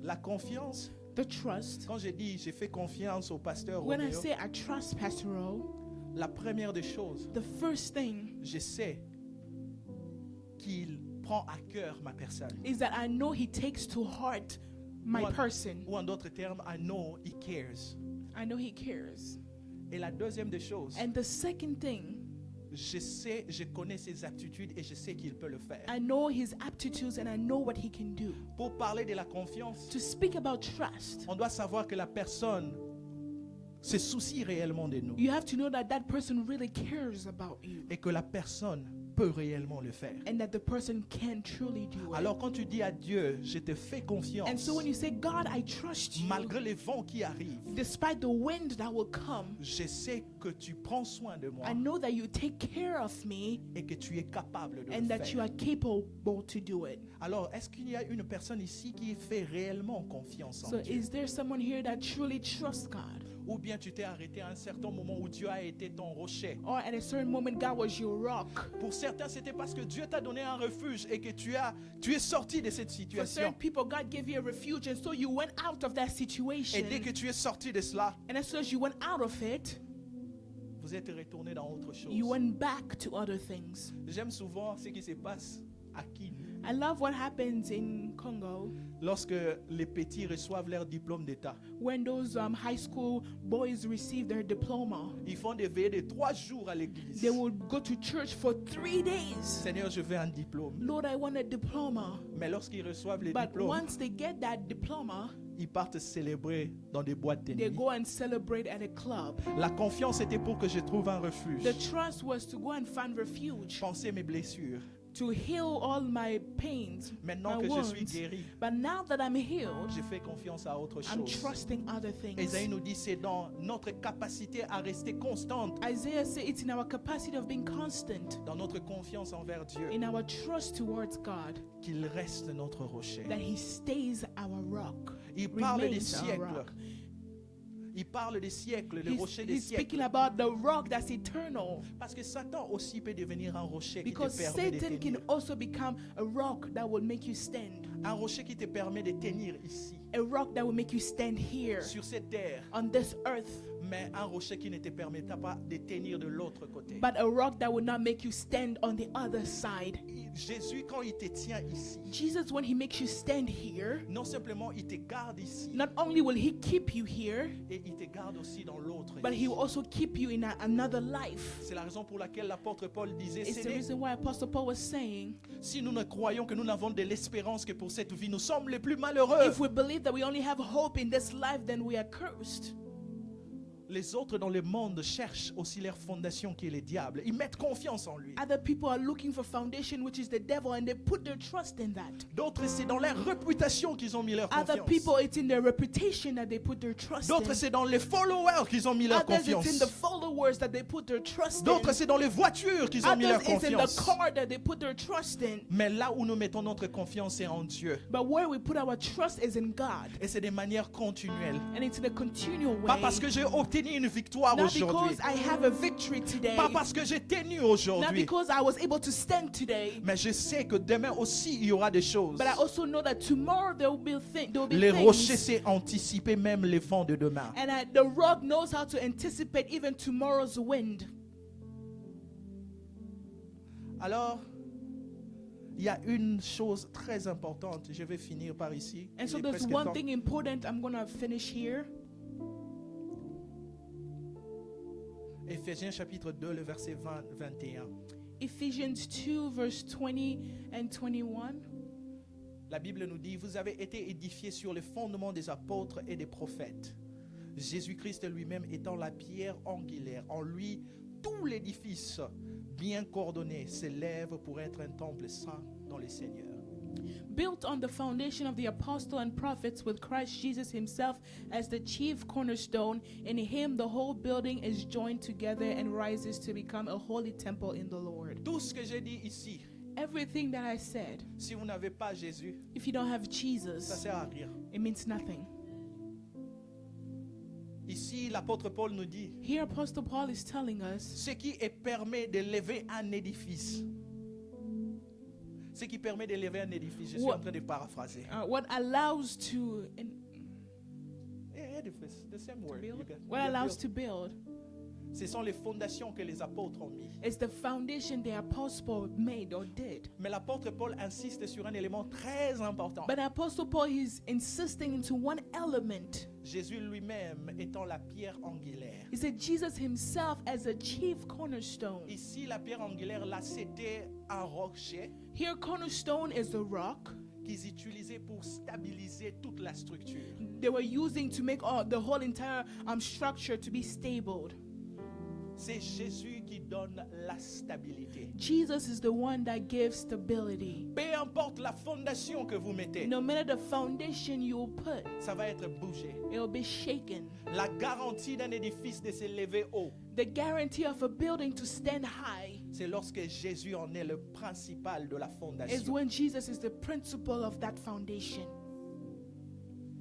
la confiance, the trust, quand je dis j'ai fait confiance au pasteur when I Roméo, say I trust Pastor O, la première des choses, the first thing je sais qu'il prend à cœur ma personne. is that I know he takes to heart my person. Ou en d'autres termes, I know he cares. I know he cares. Et la deuxième des choses, And the second thing, je connais ses aptitudes et je sais qu'il peut le faire. I know his aptitudes and I know what he can do. Pour parler de la confiance, To speak about trust, on doit savoir que la personne se soucie réellement de nous you have to know that that person really cares about you et que la personne peut réellement le faire. and that the person can truly do it. Alors quand tu dis à Dieu, je te fais And confiance, so when you say, God, I trust you, malgré les vents qui arrivent, despite the wind that will come, je sais que tu prends soin de moi I know that you take care of me et que tu es capable de and le that you faire. are capable to do it. Alors, est-ce qu'il y a une personne ici qui fait réellement confiance en So Dieu? is there someone here that truly trusts God? Ou bien tu t'es arrêté à un certain moment où Dieu a été ton rocher? Or at a certain moment, God was your rock. Pour certains, c'était parce que Dieu t'a donné un refuge et que tu es sorti de cette For situation. certain people, God gave you a refuge, and so you went out of that situation. Et dès que tu es sorti de cela, And as soon as you went out of it, vous êtes retourné dans autre chose. you went back to other things. J'aime souvent ce qui se passe à Kin. I love what happens in Congo Lorsque les petits reçoivent leur diplôme d'État, when those high school boys receive their diploma. ils font des veillées de 3 jours à l'église. They will go to church for 3 days. Seigneur, je veux un diplôme. Lord, I want a diploma. Mais lorsqu'ils reçoivent les But diplômes, once they get that diploma, ils partent célébrer dans des boîtes de they nuit. go and celebrate at a club. La confiance était pour que je trouve un refuge. The trust was to go and find refuge. Pensez mes blessures. to heal all my pains, Maintenant my que je suis wounds. guéri, But now that I'm healed, je fais confiance à autre I'm chose. trusting other things. Ésaïe nous dit c'est dans notre capacité à rester constante, Isaiah says it's in our capacity of being constant, dans notre confiance envers Dieu, in our trust towards God, qu'il reste notre rocher. that He stays our rock. Il parle des Remains our siècles. rock. Il parle des siècles, le rocher des He's speaking siècles. about the rock that's eternal. Parce que Satan aussi peut devenir un rocher qui te Because permet de Satan tenir. can also become a rock that will make you stand. Un rocher qui te permet de tenir ici, A rock that will make you stand here sur cette terre. on this earth. Mais un rocher qui ne te permettra pas de tenir de l'autre côté. But a rock that will not make you stand on the other side. Jésus, quand il te tient ici, Jesus, when He makes you stand here, non simplement il te garde ici, not only will He keep you here, et il te garde aussi dans l'autre but He vie. will also keep you in another life. C'est la raison pour laquelle l'apôtre Paul disait, It's ce the n'est- reason why Apostle Paul was saying, si nous ne croyons que nous n'avons de l'espérance que pour cette vie, nous sommes les plus malheureux. if we believe that we only have hope in this life, then we are cursed. Les autres dans le monde cherchent aussi leur fondation qui est le diable. Ils mettent confiance en lui. Other people are looking for foundation, which is the devil, and they put their trust in that. D'autres, c'est dans leur réputation qu'ils ont mis leur Other confiance. people, it's in their reputation that they put their trust D'autres, in. c'est dans les followers qu'ils ont mis leur Others, confiance. it's in the followers that they put their trust in. D'autres, c'est dans les voitures qu'ils ont mis leur Others, it's in the confiance. car that they put their trust in. Mais là où nous mettons notre confiance, c'est en Dieu. But where we put our trust is in God. Et c'est de manière continuelle. And it's in a continual way. Pas parce que j'ai obtenu une victoire Not aujourd'hui. because I have a victory today. Pas parce que j'ai tenu Not aujourd'hui. because I was able to stand today. Mais je sais que demain aussi, il y aura des choses. But I also know that tomorrow there will be, Les rochers things. savent anticiper même les vents de demain. And the rock knows how to anticipate even tomorrow's wind. Alors, il y a une chose très importante. Je vais finir par ici. And so Il est there's presque one temps. thing important. I'm going to finish here. Éphésiens chapitre 2, le verset 20-21. Ephesians 2, verse 20 and 21. La Bible nous dit, vous avez été édifiés sur le fondement des apôtres et des prophètes. Jésus-Christ lui-même étant la pierre angulaire. En lui, tout l'édifice bien coordonné s'élève pour être un temple saint dans le Seigneur. Built on the foundation of the apostle and prophets, with Christ Jesus himself as the chief cornerstone. In him the whole building is joined together and rises to become a holy temple in the Lord. Tout ce que j'ai dit ici, Everything that I said, si vous n'avez pas Jésus, if you don't have ça Jesus, sert à rien. it means nothing. Ici, l'apôtre Paul nous dit, Here Apostle Paul is telling us ce qui permet d'élever un édifice. Ce qui permet d'élever un édifice. Je suis What- en train de paraphraser. what allows to Edifice, the same word. build, You can- what you can allows build. to build Ce sont les fondations que les apôtres ont mis. is the foundation the apostle Paul made or did. Mais l'apôtre Paul insiste sur un élément très important. But Apostle Paul is insisting into one element. Jésus lui-même étant la pierre angulaire. He said Jesus himself as a chief cornerstone. Ici, la pierre angulaire, là, c'était un rocher Here cornerstone is the rock qu'ils utilisaient pour stabiliser toute la structure. they were using to make the whole entire structure to be stable. C'est Jésus qui donne la stabilité. Jesus is the one that gives stability. Peu importe la fondation que vous mettez, No matter the foundation you will put, ça va être bougé. it will be shaken. La garantie d'un édifice de s'élever haut, The guarantee of a building to stand high c'est lorsque Jésus en est le principal de la is fondation. when Jesus is the principle of that foundation.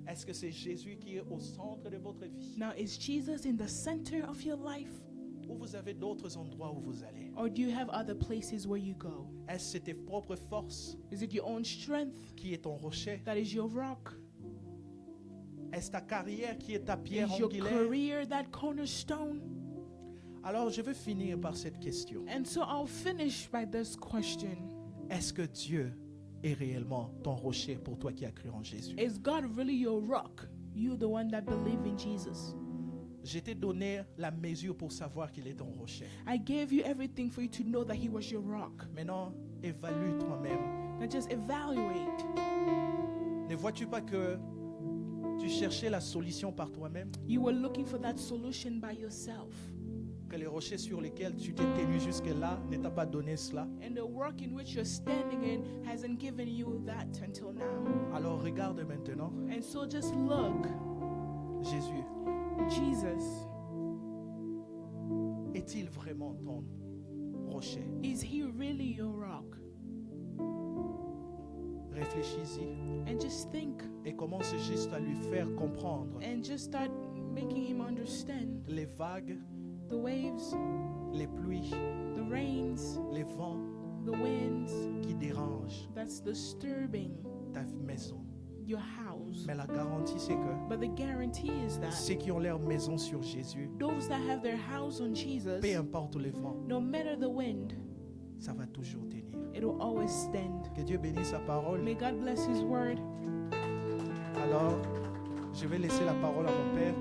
Est-ce que c'est Jésus qui est au centre de votre vie? Now, is Jesus in the center of your life? Ou vous avez d'autres endroits où vous allez? Or do you have other places where you go? Est-ce tes propres forces Is it your own strength qui est ton rocher? that is your rock? Est-ce ta carrière qui est ta pierre Is your angulaire? career that cornerstone? Alors je veux finir par cette question. And so I'll finish by this question. Est-ce que Dieu est réellement ton rocher pour toi qui as cru en Jésus? Is God really your rock? You the one that believe in Jesus. Je t'ai donné la mesure pour savoir qu'il est ton rocher. I gave you everything for you to know that he was your rock. Maintenant, évalue toi-même. Now just evaluate. Ne vois-tu pas que tu cherchais la solution par toi-même? You were looking for that solution by yourself. que les rochers sur lesquels tu t'es tenu jusque-là ne t'ont pas donné cela. And the work in which you're standing in hasn't given you that until now. Alors regarde maintenant And so just look, Jésus. Jesus, Est-il vraiment ton rocher? is he really your rock? Réfléchis-y And just think et commence juste à lui faire comprendre and just start making him understand les vagues, the waves, les pluies, the rains, les vents the winds qui dérangent that's disturbing ta maison. your house. Mais la garantie, c'est que But the guarantee is that ceux qui ont leur maison sur Jésus, those that have their house on Jesus, peu importe les vents, no matter the wind, ça va toujours tenir. it will always stand. Que Dieu bénisse sa parole. May God bless his word. Alors, je vais laisser la parole à mon Père.